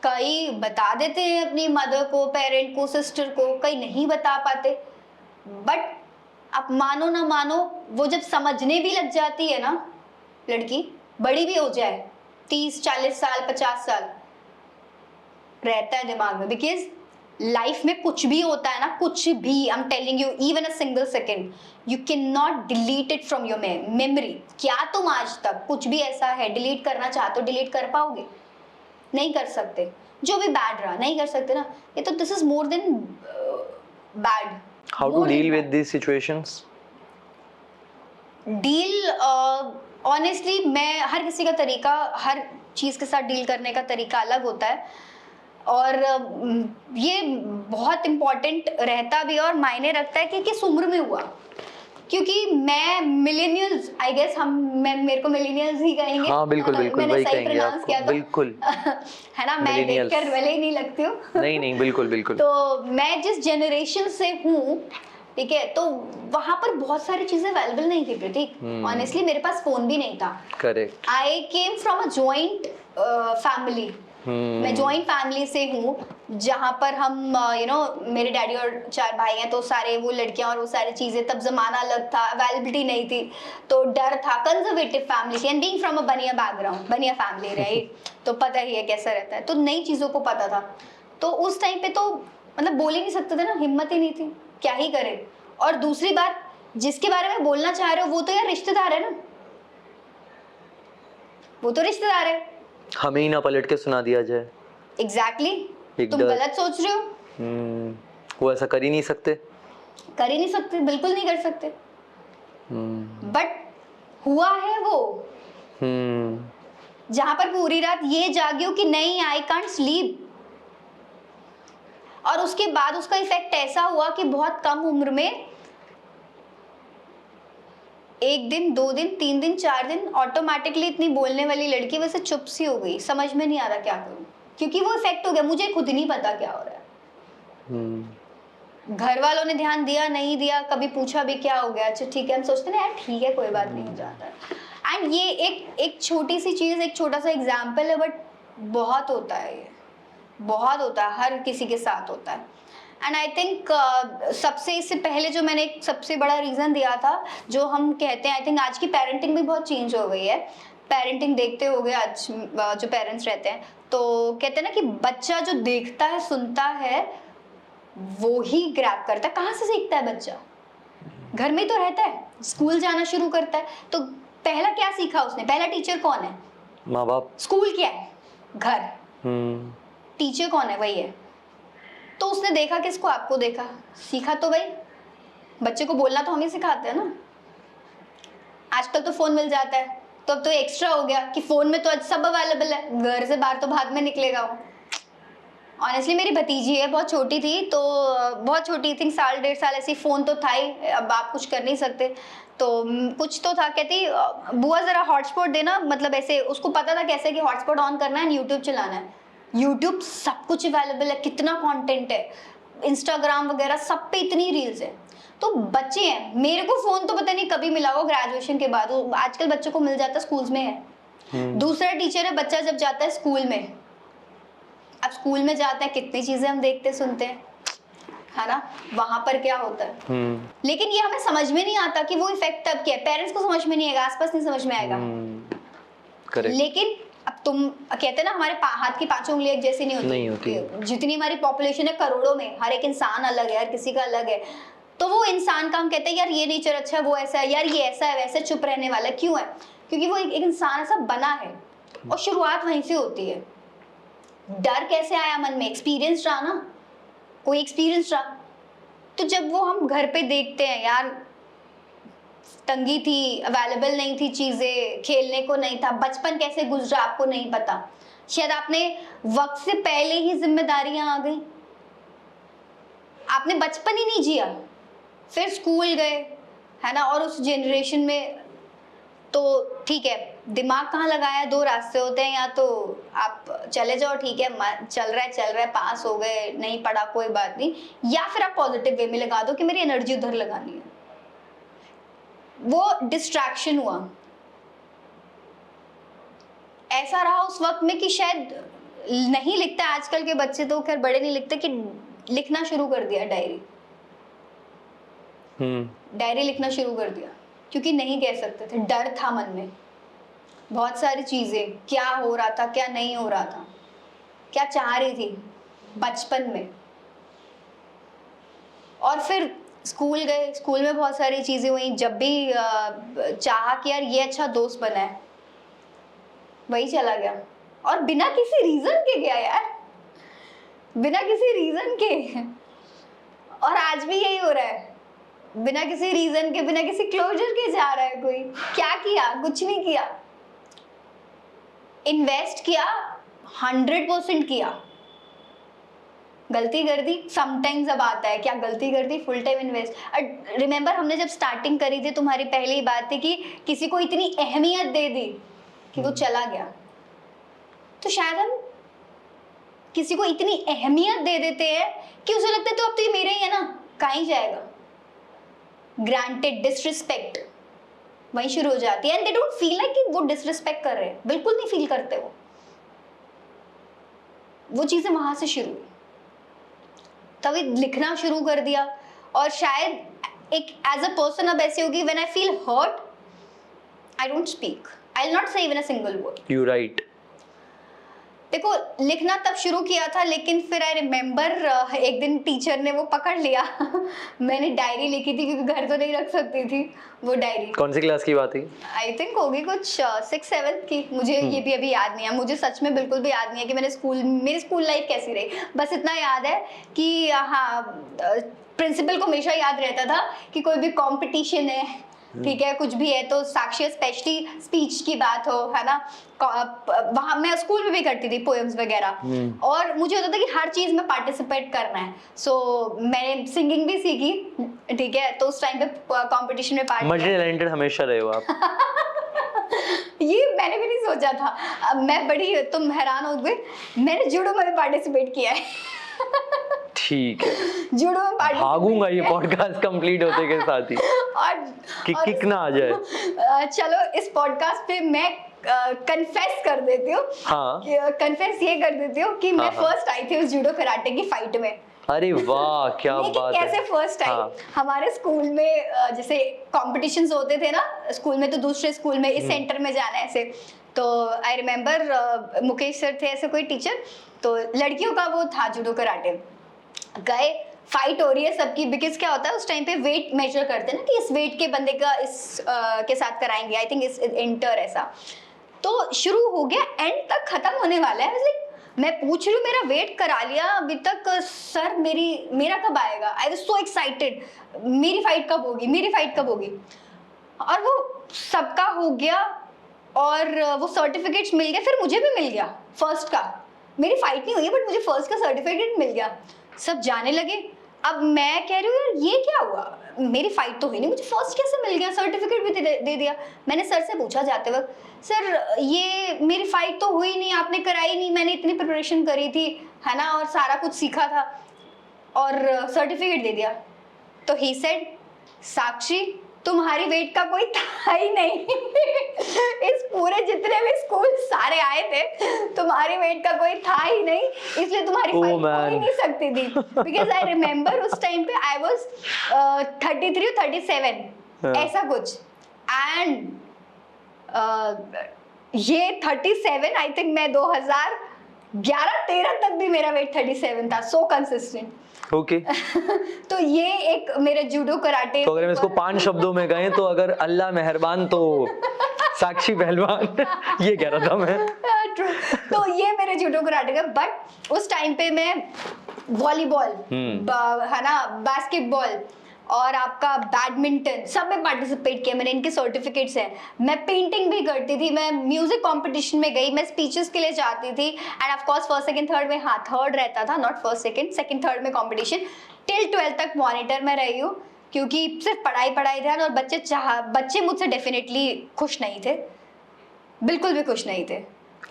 कई बता देते हैं अपनी मदर को, पेरेंट को, सिस्टर को, कई नहीं बता पाते। बट आप मानो ना मानो, वो जब समझने भी लग जाती है ना, लड़की बड़ी भी हो जाए, 30-40 साल, 50 साल, रहता है दिमाग में। बिकॉज लाइफ में कुछ भी होता है ना, कुछ भी, I am telling you, even a single second you can not delete it from your memory. क्या तुम आज तक कुछ भी ऐसा है डिलीट करना चाहते हो, डिलीट कर पाओगे? नहीं कर सकते। जो भी बैड रहा नहीं कर सकते ना। ये तो this is more than bad. How to deal with these situations? Deal honestly, मैं, हर किसी का तरीका, हर चीज़ के साथ डील करने का तरीका अलग होता है, और ये बहुत इम्पोर्टेंट रहता भी है और मायने रखता है कि किस उम्र में हुआ। क्योंकि मैं मिलेनियल्स, आई गेस मेरे को मिलेनियल्स ही कहेंगे। हाँ बिल्कुल बिल्कुल, मैंने वही सही कहेंगे प्रोनाउंस आपको, किया था बिल्कुल। है ना, मैं Millennials। देखकर भले ही नहीं लगती हूँ नहीं नहीं, बिल्कुल बिल्कुल। तो मैं जिस जनरेशन से हूँ, ठीक है, तो वहां पर बहुत सारी चीजें अवेलेबल नहीं थी प्रतीक। ऑनेस्टली मेरे पास फोन भी नहीं था। Correct. I came from a joint family. मैं जॉइंट फैमिली से हूँ, जहाँ पर हम मेरे डैडी और 4 भाई हैं, तो सारे वो लड़कियां और वो सारी चीजें, तब जमाना अलग था, अवेलेबिलिटी नहीं थी, तो डर था, कंजर्वेटिव फैमिली थी, एंड बीइंग फ्रॉम अ बनिया बैकग्राउंड, बनिया फैमिली राइट, तो पता ही है कैसा रहता है, तो नई चीजों को पता था। तो उस टाइम पे तो मतलब बोल ही नहीं सकते थे ना, हिम्मत ही नहीं थी, क्या ही करे। और दूसरी बात, जिसके बारे में बोलना चाह रहे हो वो तो यार रिश्तेदार है ना, वो तो रिश्तेदार है। हमें ही ना पलट के सुना दिया जाए। एग्जैक्टली एक तुम डर। गलत सोच रहे हो। वो ऐसा कर ही नहीं सकते। कर ही नहीं सकते, बिल्कुल नहीं कर सकते। बट हुआ है वो, जहां पर पूरी रात ये जागी हो कि नहीं, आई कांट स्लीप, और उसके बाद उसका इफेक्ट ऐसा हुआ कि बहुत कम उम्र में, 1 दिन, 2 दिन, 3 दिन, 4 दिन, ऑटोमेटिकली इतनी बोलने वाली लड़की वैसे चुप सी हो गई, समझ में नहीं आ रहा क्या करूं, क्योंकि वो इफेक्ट हो गया, मुझे खुद नहीं पता क्या हो रहा है। घर वालों ने ध्यान दिया नहीं दिया, कभी पूछा भी क्या हो गया, अच्छा ठीक है, हम सोचते ना यार ठीक है कोई बात नहीं, हो जाता है। एंड ये एक छोटी सी चीज, एक छोटा सा एग्जाम्पल है, बट बहुत होता है, ये बहुत होता है, हर किसी के साथ होता है। एंड आई थिंक सबसे, इससे पहले जो मैंने एक सबसे बड़ा रीज़न दिया था, जो हम कहते हैं, आई थिंक आज की पेरेंटिंग भी बहुत चेंज हो गई है। पेरेंटिंग देखते हो गए आज जो पेरेंट्स रहते हैं, तो कहते हैं ना कि बच्चा जो देखता है, सुनता है, वो ही ग्रैब करता है। कहाँ से सीखता है बच्चा? घर में तो रहता है, स्कूल जाना शुरू करता है, तो पहला क्या सीखा उसने? पहला टीचर कौन है? माँ बाप। स्कूल क्या है? घर। टीचर कौन है? वही है। तो उसने देखा किसको? आपको देखा, सीखा तो भाई। बच्चे को बोलना तो हम ही सिखाते हैं ना। आजकल तो फोन मिल जाता है, तो अब तो एक्स्ट्रा हो गया कि फोन में तो आज सब अवेलेबल है, घर से बाहर तो बाद में निकलेगा वो। ऑनेस्टली मेरी भतीजी है, बहुत छोटी थी, तो बहुत छोटी थी, 1.5 साल ऐसी, फोन तो था ही, अब आप कुछ कर नहीं सकते, तो कुछ तो था, कहती बुआ जरा हॉटस्पॉट देना, मतलब ऐसे उसको पता था कैसे कि हॉटस्पॉट ऑन करना है, यूट्यूब चलाना है। यूट्यूब सब कुछ अवेलेबल है, कितना कंटेंट है, इंस्टाग्राम वगैरह सब पे इतनी रील्स है। तो बच्चे हैं, मेरे को फोन तो पता नहीं कभी मिला होगा, ग्रेजुएशन के बाद, आजकल बच्चों को मिल जाता है, स्कूल्स में है। दूसरा टीचर है, बच्चा जब जाता है स्कूल में, अब स्कूल में जाते हैं, कितनी चीजें हम देखते सुनते हैं, है ना, वहां पर क्या होता है। लेकिन ये हमें समझ में नहीं आता कि वो इफेक्ट तब क्या है, पेरेंट्स को समझ में नहीं आएगा, आसपास नहीं समझ में आएगा। लेकिन अब तुम कहते हैं ना, हमारे हाथ की 5 उंगलियां एक जैसी नहीं होती। जितनी हमारी पॉपुलेशन है करोड़ों में, हर एक इंसान अलग है, हर किसी का अलग है, तो वो इंसान का हम कहते हैं यार ये नेचर अच्छा है, वो ऐसा है, यार ये ऐसा है, वैसे चुप रहने वाला, क्यों है? क्योंकि वो एक इंसान ऐसा बना है, और शुरुआत वहीं से होती है। डर कैसे आया मन में? एक्सपीरियंस रहा ना, कोई एक्सपीरियंस रहा। तो जब वो हम घर पे देखते हैं यार, तंगी थी, अवेलेबल नहीं थी चीजें, खेलने को नहीं था, बचपन कैसे गुजरा आपको नहीं पता, शायद आपने वक्त से पहले ही जिम्मेदारियां आ गई, आपने बचपन ही नहीं जिया, फिर स्कूल गए, है ना। और उस जनरेशन में तो ठीक है, दिमाग कहाँ लगाया, दो रास्ते होते हैं, या तो आप चले जाओ, ठीक है चल रहा है, पास हो गए, नहीं पढ़ा कोई बात नहीं, या फिर आप पॉजिटिव वे में लगा दो कि मेरी एनर्जी उधर लगानी है। वो डिस्ट्रैक्शन हुआ, ऐसा रहा उस वक्त में कि शायद नहीं लिखता, आजकल के बच्चे तो खैर बड़े नहीं लिखते, कि लिखना शुरू कर दिया डायरी, डायरी लिखना शुरू कर दिया, क्योंकि नहीं कह सकते थे, डर था मन में, बहुत सारी चीजें, क्या हो रहा था क्या नहीं हो रहा था, क्या चाह रही थी बचपन में। और फिर स्कूल गए, स्कूल में बहुत सारी चीजें हुई, जब भी चाहा कि यार ये अच्छा दोस्त बना है, वही चला गया, और बिना किसी रीजन के गया यार, बिना किसी रीजन के। और आज भी यही हो रहा है, बिना किसी रीजन के, बिना किसी क्लोजर के जा रहा है कोई। क्या किया? कुछ नहीं किया। इन्वेस्ट किया, 100% किया, गलती कर दी समटाइम्स। अब आता है क्या गलती कर दी, फुल टाइम इन्वेस्ट। रिमेंबर हमने जब स्टार्टिंग करी थी, तुम्हारी पहली बात थी कि किसी को इतनी अहमियत दे दी कि वो चला गया। तो शायद हम किसी को इतनी अहमियत दे देते हैं कि उसे लगता है तो अब तो ये मेरा ही है ना, कहीं जाएगा। ग्रांटेड डिसरिस्पेक्ट वहीं शुरू हो जाती है, and they don't feel like कि वो डिसरिस्पेक्ट कर रहे हैं, बिल्कुल नहीं फील करते वो चीजें वहां से शुरू हुई। तभी लिखना शुरू कर दिया, और शायद एक एज अ पर्सन अब ऐसी होगी, when I feel hurt I don't speak, I will not say even a single word. You write. देखो लिखना तब शुरू किया था, लेकिन फिर आई रिमेम्बर एक दिन टीचर ने वो पकड़ लिया मैंने डायरी लिखी थी, क्योंकि घर तो नहीं रख सकती थी वो डायरी। कौन सी क्लास की बात है? आई थिंक होगी कुछ 6-7 की, मुझे ये भी अभी याद नहीं है, मुझे सच में बिल्कुल भी याद नहीं है कि मेरी स्कूल लाइफ कैसी रही। बस इतना याद है कि हाँ, प्रिंसिपल को हमेशा याद रहता था कि कोई भी कंपटीशन है, ठीक है, कुछ भी है तो साक्षी, स्पेशली स्पीच की बात हो, है ना, वहां मैं स्कूल में भी करती थी पोएम्स वगैरह, और मुझे होता था कि हर चीज में पार्टिसिपेट करना है। सो मैंने सिंगिंग भी सीखी, ठीक है, तो उस टाइम पे कंपटीशन में मल्टी टैलेंटेड हमेशा रहे हो आप। ये मैंने भी नहीं सोचा था। अब मैं बड़ी, तुम हैरान हो गए, मैंने जूडो में पार्टिसिपेट किया है ठीक है, जूडो में पार्टिसिपेट भागूंगा ये पॉडकास्ट कंप्लीट होते के साथ ही, और किक ना आ जाए। चलो इस पॉडकास्ट पे मैं कन्फेस कर देती हूँ, हाँ, कन्फेस ये कर देती हूँ कि मैं हाँ, फर्स्ट आई थी उस जूडो कराटे की फाइट में। अरे वाह क्या बात है। कैसे फर्स्ट आई? हाँ। हमारे स्कूल में जैसे कॉम्पिटिशन्स होते थे ना स्कूल में, तो दूसरे स्कूल में इस सेंटर में जाना है ऐसे, तो आई रिमेम्बर मुकेश सर थे ऐसे कोई टीचर, तो लड़कियों का वो था जूडो कराटे, गए, फाइट हो रही है सबकी, बिकॉज क्या होता है उस टाइम पे वेट मेजर करते हैं ना कि इस वेट के बंदे का इस के साथ कराएंगे, आई थिंक इस इंटर ऐसा। तो शुरू हो गया, एंड तक खत्म होने वाला है, लाइक मैं पूछ रही हूँ मेरा वेट करा लिया अभी तक सर, मेरा कब आएगा? आई वाज सो एक्साइटेड, मेरी फाइट कब होगी, मेरी फाइट कब होगी? और वो सबका हो गया, और वो सर्टिफिकेट्स मिल गए, फिर मुझे भी मिल गया फर्स्ट का। मेरी फाइट नहीं हुई बट मुझे फर्स्ट का सर्टिफिकेट मिल गया, सब जाने लगे। अब मैं कह रही हूँ यार ये क्या हुआ, मेरी फाइट तो हुई नहीं, मुझे फर्स्ट कैसे मिल गया, सर्टिफिकेट भी दे दिया। मैंने सर से पूछा जाते वक्त, सर ये मेरी फाइट तो हुई नहीं, आपने कराई नहीं, मैंने इतनी प्रिपरेशन करी थी, है ना, और सारा कुछ सीखा था, और सर्टिफिकेट दे दिया। तो ही सेड, साक्षी तुम्हारी वेट का कोई था ही नहीं इस पूरे जितने भी स्कूल सारे आए थे, तुम्हारी वेट का कोई था ही नहीं, इसलिए तुम्हारी फाइट हो ही नहीं सकती थी। बिकॉज आई रिमेम्बर उस टाइम पे आई वाज 33 or 37 ऐसा कुछ, एंड ये 37 आई थिंक मैं 2011-13 तक भी मेरा वेट 37 था, सो कंसिस्टेंट। ओके। तो ये एक मेरे जूडो कराटे, तो अगर हम इसको 5 शब्दों में कहें तो अगर अल्लाह मेहरबान तो साक्षी पहलवान ये कह रहा था मैं। तो ये मेरे मेरे जूडो कराटे का, बट उस टाइम पे मैं वॉलीबॉल है ना, बास्केटबॉल और आपका बैडमिंटन सब में पार्टिसिपेट किया मैंने, इनके सर्टिफिकेट्स हैं। मैं पेंटिंग भी करती थी, मैं म्यूजिक कंपटीशन में गई, मैं स्पीचेस के लिए जाती थी, end of course first second third में, हाँ थर्ड रहता था, not first second, second third में कंपटीशन। टिल 12th तक मॉनिटर में रही हूँ, क्योंकि सिर्फ पढ़ाई पढ़ाई ध्यान, और बच्चे मुझसे डेफिनेटली खुश नहीं थे, बिल्कुल भी खुश नहीं थे।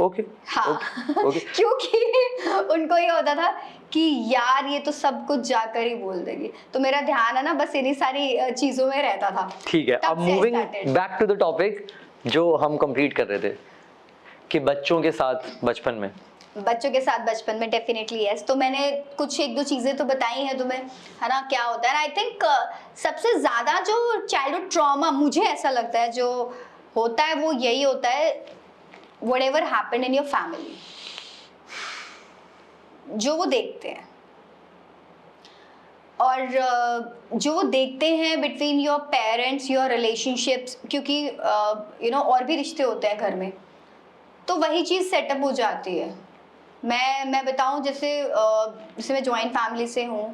ओके हाँ ओके क्योंकि उनको ये होता था कि यार ये तो सब कुछ जाकर ही बोल देगी, तो मेरा ध्यान है ना बस इन्हीं सारी चीजों में रहता था। ठीक है, अब moving back to the topic जो हम कंप्लीट कर रहे थे कि बच्चों के साथ बचपन में डेफिनेटली यस। तो मैंने कुछ एक दो चीजें तो बताई हैं तुम्हें, है ना, क्या होता है। आई थिंक सबसे ज्यादा जो चाइल्डहुड ट्रॉमा मुझे ऐसा लगता है जो होता है वो यही होता है, whatever happened in your family, जो वो देखते हैं, और जो वो देखते हैं between your parents, your relationships, क्योंकि यू नो और भी रिश्ते होते हैं घर में, तो वही चीज़ सेटअप हो जाती है। मैं बताऊं, जैसे मैं जॉइंट फैमिली से हूँ,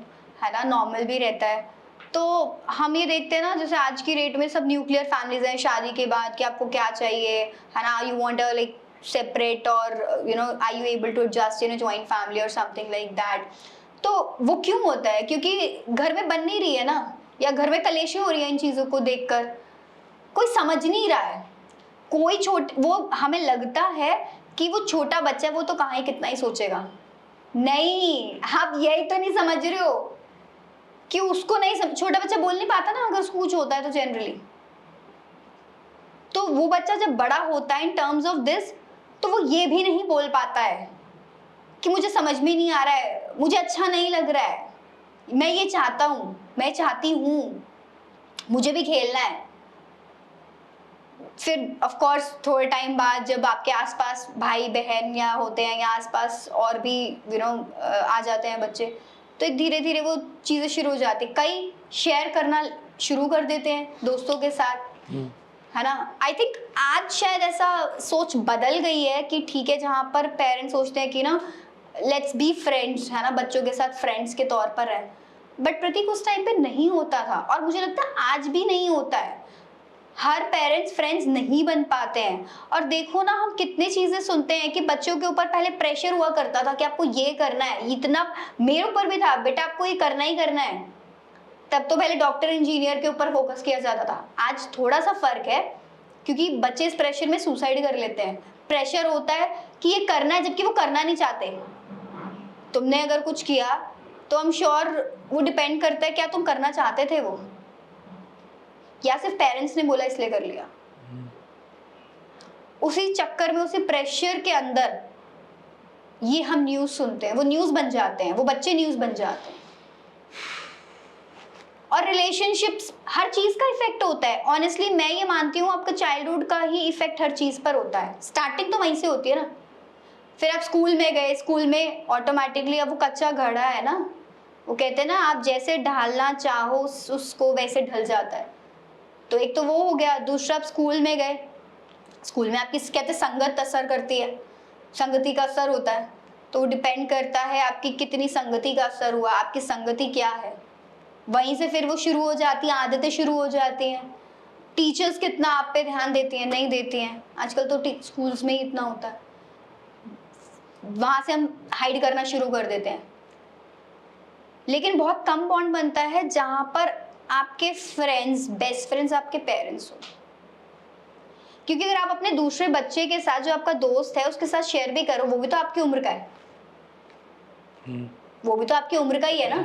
है ना, नॉर्मल भी रहता है, तो हम ये देखते हैं ना, जैसे आज की डेट में सब न्यूक्लियर फैमिलीज हैं शादी के बाद, कि आपको क्या चाहिए, है ना, you want a like separate, और you know are you able to adjust in a joint family और समथिंग लाइक दैट। तो वो क्यों होता है? क्योंकि घर में बन नहीं रही है ना, या घर में कलेशें हो रही है इन चीज़ों को देखकर, कोई समझ नहीं रहा है, वो हमें लगता है कि वो छोटा बच्चा है, वो तो कहाँ ही कितना ही सोचेगा। नहीं, आप यही तो नहीं समझ रहे हो कि उसको नहीं छोटा बच्चा बोल नहीं पाता ना अगर उसको कुछ होता है तो जनरली, तो वो बच्चा जब बड़ा होता है इन टर्म्स ऑफ दिस, तो वो ये भी नहीं बोल पाता है कि मुझे समझ में नहीं आ रहा है, मुझे अच्छा नहीं लग रहा है, मैं ये चाहता हूँ, मैं चाहती हूँ, मुझे भी खेलना है। फिर ऑफ कोर्स थोड़े टाइम बाद जब आपके आसपास भाई बहन या होते हैं, या आसपास और भी यू नो आ जाते हैं बच्चे, तो धीरे धीरे वो चीज़ें शुरू हो जाती, कई शेयर करना शुरू कर देते हैं दोस्तों के साथ, है ना। आई थिंक आज शायद ऐसा सोच बदल गई है कि ठीक है, जहाँ पर पेरेंट्स सोचते हैं कि ना लेट्स बी फ्रेंड्स, है ना, बच्चों के साथ फ्रेंड्स के तौर पर है, बट प्रतीक उस टाइम पे नहीं होता था, और मुझे लगता है आज भी नहीं होता है। हर पेरेंट्स फ्रेंड्स नहीं बन पाते हैं। और देखो ना, हम कितनी चीजें सुनते हैं कि बच्चों के ऊपर पहले प्रेशर हुआ करता था कि आपको ये करना है, इतना मेरे ऊपर भी था, बेटा आपको ये करना ही करना है। तब तो पहले डॉक्टर इंजीनियर के ऊपर फोकस किया जाता था, आज थोड़ा सा फर्क है, क्योंकि बच्चे इस प्रेशर में सुसाइड कर लेते हैं। प्रेशर होता है कि ये करना है, जबकि वो करना नहीं चाहते। तुमने अगर कुछ किया तो आई एम श्योर वो डिपेंड करता है क्या तुम करना चाहते थे वो, या सिर्फ पेरेंट्स ने बोला इसलिए कर लिया। उसी चक्कर में, उसी प्रेशर के अंदर ये हम न्यूज़ सुनते हैं, वो न्यूज़ बन जाते हैं, वो बच्चे न्यूज़ बन जाते हैं। और रिलेशनशिप्स, हर चीज़ का इफेक्ट होता है। ऑनेस्टली मैं ये मानती हूँ आपका चाइल्डहुड का ही इफेक्ट हर चीज़ पर होता है। स्टार्टिंग तो वहीं से होती है ना, फिर आप स्कूल में गए, स्कूल में ऑटोमेटिकली अब वो कच्चा घड़ा है ना, वो कहते हैं ना आप जैसे ढालना चाहो उसको वैसे ढल जाता है। तो एक तो वो हो गया, दूसरा आप स्कूल में गए, स्कूल में आपकी कहते संगत असर करती है, संगति का असर होता है, तो वो डिपेंड करता है आपकी कितनी संगति का असर हुआ, आपकी संगति क्या है, वहीं से फिर वो शुरू हो जाती है, आदतें शुरू हो जाती हैं। टीचर्स कितना आप पे ध्यान देती हैं, नहीं देती हैं, आजकल तो स्कूल्स में ही इतना होता है, वहां से हम हाइड करना शुरू कर देते हैं। लेकिन बहुत कम बॉन्ड बनता है जहां पर आपके फ्रेंड्स, बेस्ट फ्रेंड्स आपके पेरेंट्स हो, क्योंकि अगर आप अपने दूसरे बच्चे के साथ, जो आपका दोस्त है, उसके साथ शेयर भी करो, वो भी तो आपकी उम्र का है, वो भी तो आपकी उम्र का ही है ना,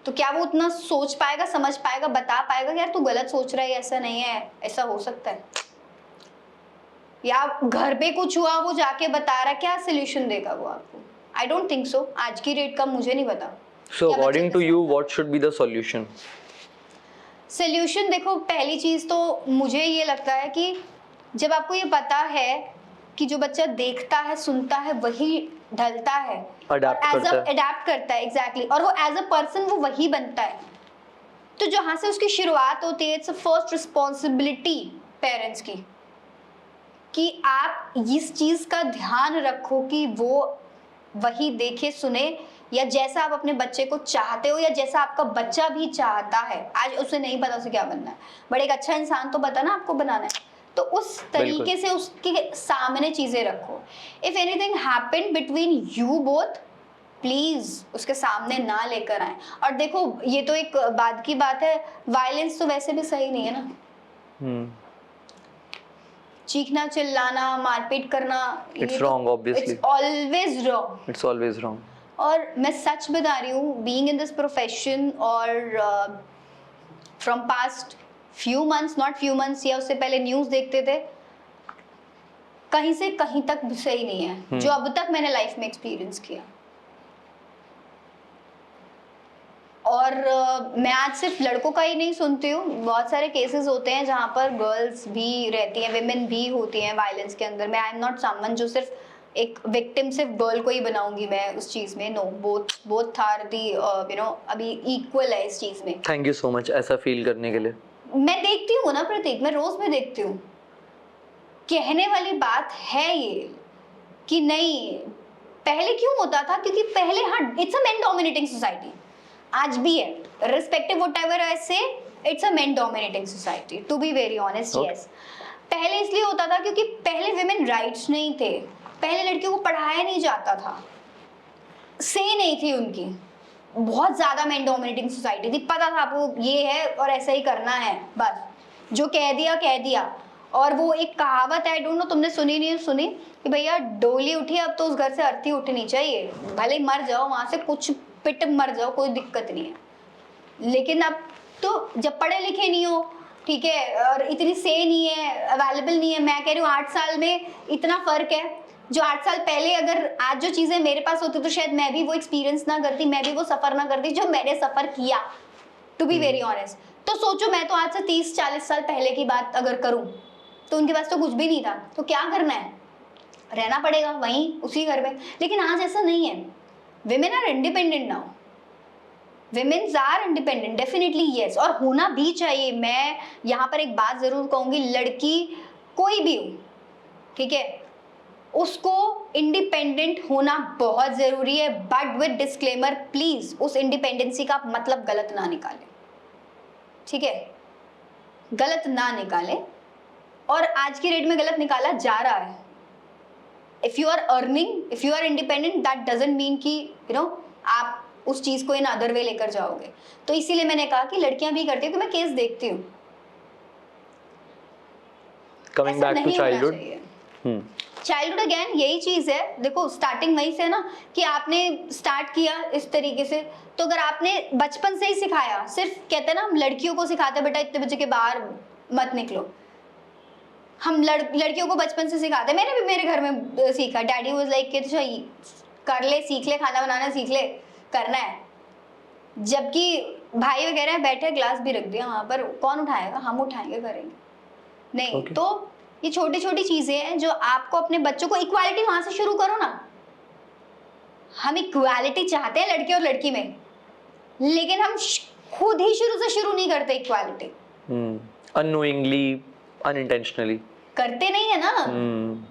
तो क्या वो उतना सोच पाएगा, समझ पाएगा, बता पाएगा कि यार तू गलत सोच रहा है, ऐसा नहीं है, ऐसा हो सकता है, या घर पे कुछ हुआ वो जाके बता रहा, क्या सोल्यूशन देगा वो आपको? I don't think so. आज की डेट का मुझे नहीं पता। So according to you, what should be the solution? Solution देखो, पहली चीज तो मुझे ये लगता है कि जब आपको ये पता है कि जो बच्चा देखता है, सुनता है, वही ढलता है, अडेप्ट करता है, एग्जैक्टली, और वो एज अ पर्सन वो वही बनता है, तो जहाँ से उसकी शुरुआत होती है, it's a first responsibility parents की कि आप इस चीज का ध्यान रखो कि वो वही देखे सुने, या जैसा आप अपने बच्चे को चाहते हो या जैसा आपका बच्चा भी चाहता है। आज उसे नहीं पता उसे क्या बनना है, बट एक अच्छा इंसान तो पता ना आपको बनाना है, तो उस तरीके से उसके सामने चीजें रखो। If anything happened between you both, please उसके सामने ना लेकर आए। और देखो ये तो एक बाद की बात है, वायलेंस तो वैसे भी सही नहीं है ना। चीखना, चिल्लाना, मारपीट करना, It's wrong, obviously. It's always wrong. It's always wrong. और मैं सच बता रही हूँ, बीइंग इन दिस प्रोफेशन और from past few months, not few months, या उससे पहले न्यूज़ देखते थे, कहीं से कहीं तक भी सही नहीं है जो अब तक मैंने लाइफ में एक्सपीरियंस किया। और मैं आज सिर्फ लड़कों का ही नहीं सुनती हूँ, बहुत सारे केसेस होते हैं जहाँ पर गर्ल्स भी रहती हैं, विमेन भी होती हैं वायलेंस के अंदर। मैं आई एम नॉट समवन जो सिर्फ एक विक्टिम सिर्फ गर्ल को ही बनाऊंगी मैं उस चीज में। No, both are the you know अभी इक्वल है इस चीज में। थैंक यू सो मच ऐसा फील करने के लिए। मैं देखती हूँ ना प्रतीक, मैं रोज में देखती हूँ, कहने वाली बात है ये कि नहीं, पहले क्यों होता था, क्योंकि पहले हाँ it's a men dominating society, आज भी है, respective whatever I say, it's a men dominating society to be very honest. Yes, पहले इसलिए होता था क्योंकि पहले विमेन राइट्स नहीं थे, पहले लड़कियों को पढ़ाया नहीं जाता था, से नहीं थी उनकी, बहुत ज्यादा मेन डोमिनेटिंग सोसाइटी थी, पता था आपको ये है और ऐसा ही करना है, बस जो कह दिया। और वो एक कहावत है, डोंट नो तुमने सुनी नहीं सुनी, कि भैया डोली उठी अब तो उस घर से अर्थी उठनी चाहिए, भले मर जाओ वहां से, कुछ पिट मर जाओ, कोई दिक्कत नहीं है। लेकिन अब तो जब पढ़े लिखे नहीं हो, ठीक है, और इतनी से नहीं है, अवेलेबल नहीं है, मैं कह रही हूँ 8 साल में इतना फर्क है, जो 8 साल पहले अगर आज जो चीजें मेरे पास होती तो शायद मैं भी वो एक्सपीरियंस ना करती, मैं भी वो सफर ना करती जो मैंने सफर किया, टू बी वेरी ऑनेस्ट। तो सोचो, मैं तो आज से 30-40 साल पहले की बात अगर करूं तो उनके पास तो कुछ भी नहीं था, तो क्या करना है, रहना पड़ेगा वहीं उसी घर में। लेकिन आज ऐसा नहीं है, women are independent now, womens are independent, definitely yes, और होना भी चाहिए। मैं यहाँ पर एक बात जरूर कहूंगी, लड़की कोई भी हो, ठीक है, उसको इंडिपेंडेंट होना बहुत जरूरी है, बट विद डिस्क्लेमर, प्लीज उस इंडिपेंडेंसी का मतलब गलत ना निकाले, ठीक है, गलत ना निकाले। और आज की डेट में गलत निकाला जा रहा है। If you are earning, if you are independent, that doesn't mean कि यू नो आप उस चीज को इन अदर वे लेकर जाओगे। तो इसीलिए मैंने कहा कि लड़कियां भी करती है, कि मैं केस देखती हूँ। Coming back to childhood, childhood again यही चीज है, देखो स्टार्टिंग वही से ना कि आपने स्टार्ट किया इस तरीके से, तो अगर आपने बचपन से ही सिखाया, सिर्फ कहते हैं ना हम लड़कियों को सिखाते हैं बेटा इतने बजे के बाहर मत निकलो, हम लड़कियों को बचपन से सिखाते हैं। मैंने भी मेरे घर में सीखा, डैडी वाज लाइक कि कर ले, सीख ले, खाना बनाना सीख ले, करना है। जबकि भाई वगैरह बैठे, ग्लास भी रख दिया वहां पर, कौन उठाएगा, हम उठाएंगे, करेंगे नहीं। Okay. तो ये छोटी छोटी चीजें हैं जो आपको अपने बच्चों को, इक्वालिटी वहां से शुरू करो ना। हम इक्वालिटी चाहते हैं लड़के और लड़की में, लेकिन हम खुद ही शुरू नहीं करते इक्वालिटी, अननोइंगली, अनइंटेंशनली करते नहीं है ना।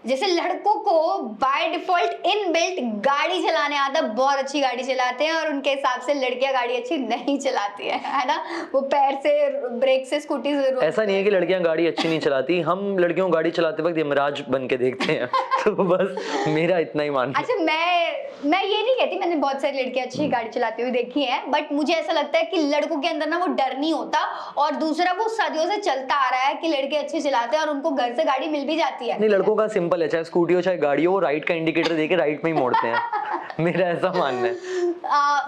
जैसे लड़कों को बाय डिफॉल्ट इनबिल्ट गाड़ी चलाने आता, बहुत अच्छी गाड़ी चलाते हैं, और उनके हिसाब से लड़कियां गाड़ी अच्छी नहीं चलाती है ना, वो पैर से ब्रेक से स्कूटी से। ऐसा नहीं है कि लड़कियां गाड़ी अच्छी नहीं चलाती, हम लड़कियों को गाड़ी चलाते वक्त यमराज बन के देखते हैं। तो बस मेरा इतना ही मानना है। अच्छा, मैं ये नहीं कहती, मैंने बहुत सारी लड़कियां अच्छी गाड़ी चलाती हुई देखी है, बट मुझे ऐसा लगता है कि लड़कों के अंदर ना वो डर नहीं होता, और दूसरा वो सदियों से चलता आ रहा है कि लड़के अच्छे चलाते हैं और उनको घर से गाड़ी मिल भी जाती है। नहीं, लड़कों का सिंपल है, चाहे स्कूटी हो चाहे गाड़ी हो, वो राइट का इंडिकेटर देके राइट में ही मोड़ते हैं। मेरा ऐसा मानना है।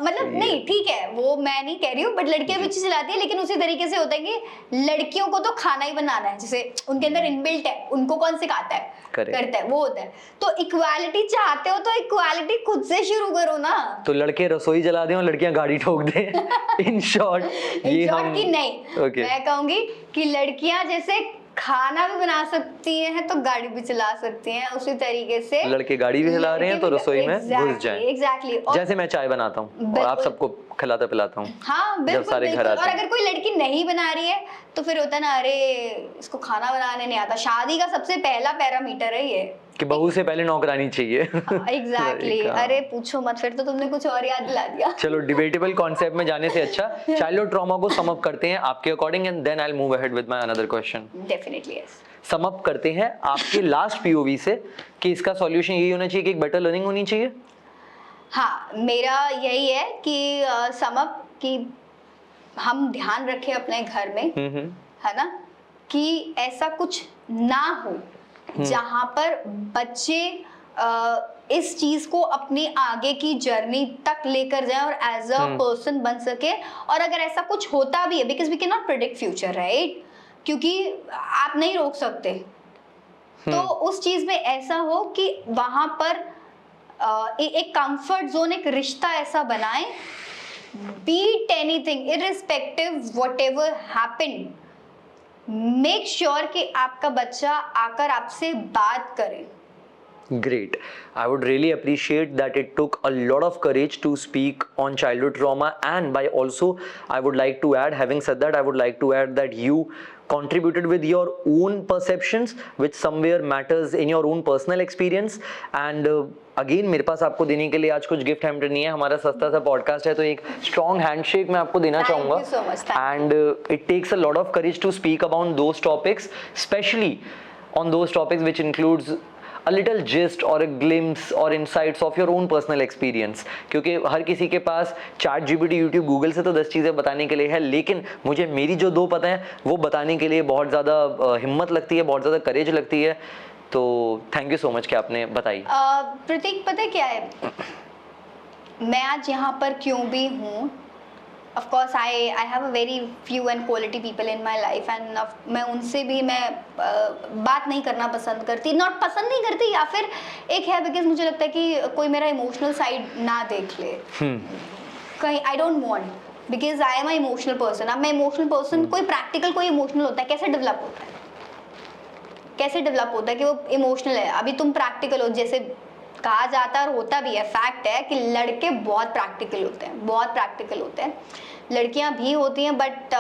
मतलब नहीं, ठीक है, वो मैं नहीं कह रही हूँ, बट लड़कियां भी अच्छी चलाती है, लेकिन उसी तरीके से होता है कि लड़कियों को तो खाना ही बनाना है, जैसे उनके अंदर इनबिल्ट है, उनको कौन सिखाता है, करता है, वो होता है। तो इक्वालिटी चाहते हो तो इक्वालिटी खुद से शुरू करो ना। तो लड़के रसोई जला दें और लड़कियां गाड़ी ठोक दें। इन शॉर्ट ये हम की नहीं, okay. मैं कहूंगी कि लड़कियां जैसे खाना भी बना सकती हैं तो गाड़ी भी चला सकती हैं, उसी तरीके से लड़के गाड़ी भी चला रहे हैं तो रसोई में घुस जाएं। एग्जैक्टली। जैसे मैं चाय बनाता हूँ और आप सबको खिलाता पिलाता हूँ हाँ जब बिल्कुल सारे घर बिल्कुल। आते और हैं। अगर कोई लड़की नहीं बना रही है तो फिर होता है ना, अरे इसको खाना बनाने नहीं आता। शादी का सबसे पहला पैरामीटर है ये कि बहू से पहले नौकरानी चाहिए। एग्जैक्टली। Like, हाँ। अरे पूछो मत, फिर तो तुमने कुछ और याद दिला दिया। चलो डिबेटेबल कॉन्सेप्ट में जाने से अच्छा चाइल्डहुड ट्रॉमा को सम अप करते हैं आपके according and then I will move ahead with my another question. Definitely yes. Sum up करते हैं आपके लास्ट पीओवी से कि इसका सॉल्यूशन यही होना चाहिए कि एक बेटर लर्निंग होनी चाहिए। हाँ, मेरा यही है कि समअप कि हम ध्यान रखें अपने घर में, है ना, कि ऐसा कुछ ना हो जहां पर बच्चे इस चीज को अपनी आगे की जर्नी तक लेकर जाएं और एज अ पर्सन बन सके। और अगर ऐसा कुछ होता भी है, because we can not predict future, right, क्योंकि आप नहीं रोक सकते, तो उस चीज में ऐसा हो कि वहां पर एक कंफर्ट जोन, एक रिश्ता ऐसा बनाएं, be it anything, irrespective whatever happened, make sure कि आपका बच्चा आकर आपसे बात करे। Great. I would really appreciate that it took a lot of courage to speak on childhood trauma, and by also I would like to add, having said that, I would like to add that you contributed with your own perceptions which somewhere matters in your own personal experience and again मेरे पास आपको देने के लिए आज कुछ gift hamper नहीं है, हमारा सस्ता सा पॉडकास्ट है, तो एक स्ट्रॉन्ग हैंडशेक मैं आपको देना चाहूंगा। Thank you so much. And it takes a lot of courage to speak about those topics, specially on those topics which includes a little gist or a glimpse or insights of your own personal experience, क्योंकि हर किसी के पास chat GPT, YouTube, Google से तो 10 चीज़ें बताने के लिए है, लेकिन मुझे मेरी जो 2 पता है वो बताने के लिए बहुत ज़्यादा हिम्मत लगती है, बहुत ज़्यादा करेज लगती है। तो थैंक यू सो मच कि आपने बताई। प्रतीक, पता है क्या है, मैं आज यहाँ पर क्यों भी हूँ, of course I have a very few and quality people in my life and मैं उनसे भी मैं बात नहीं करना पसंद करती, नॉट पसंद नहीं करती, या फिर एक है बिकॉज मुझे लगता है कि कोई मेरा इमोशनल साइड ना देख ले कहीं, I don't want, because I am a emotional person. अब मैं इमोशनल पर्सन, कोई प्रैक्टिकल कोई इमोशनल होता है, कैसे डेवलप होता है, कैसे डेवलप होता है कि वो इमोशनल है। अभी तुम प्रैक्टिकल हो, जैसे कहा जाता है और होता भी है, फैक्ट है कि लड़के बहुत प्रैक्टिकल होते हैं, बहुत प्रैक्टिकल होते हैं, लड़कियां भी होती हैं, बट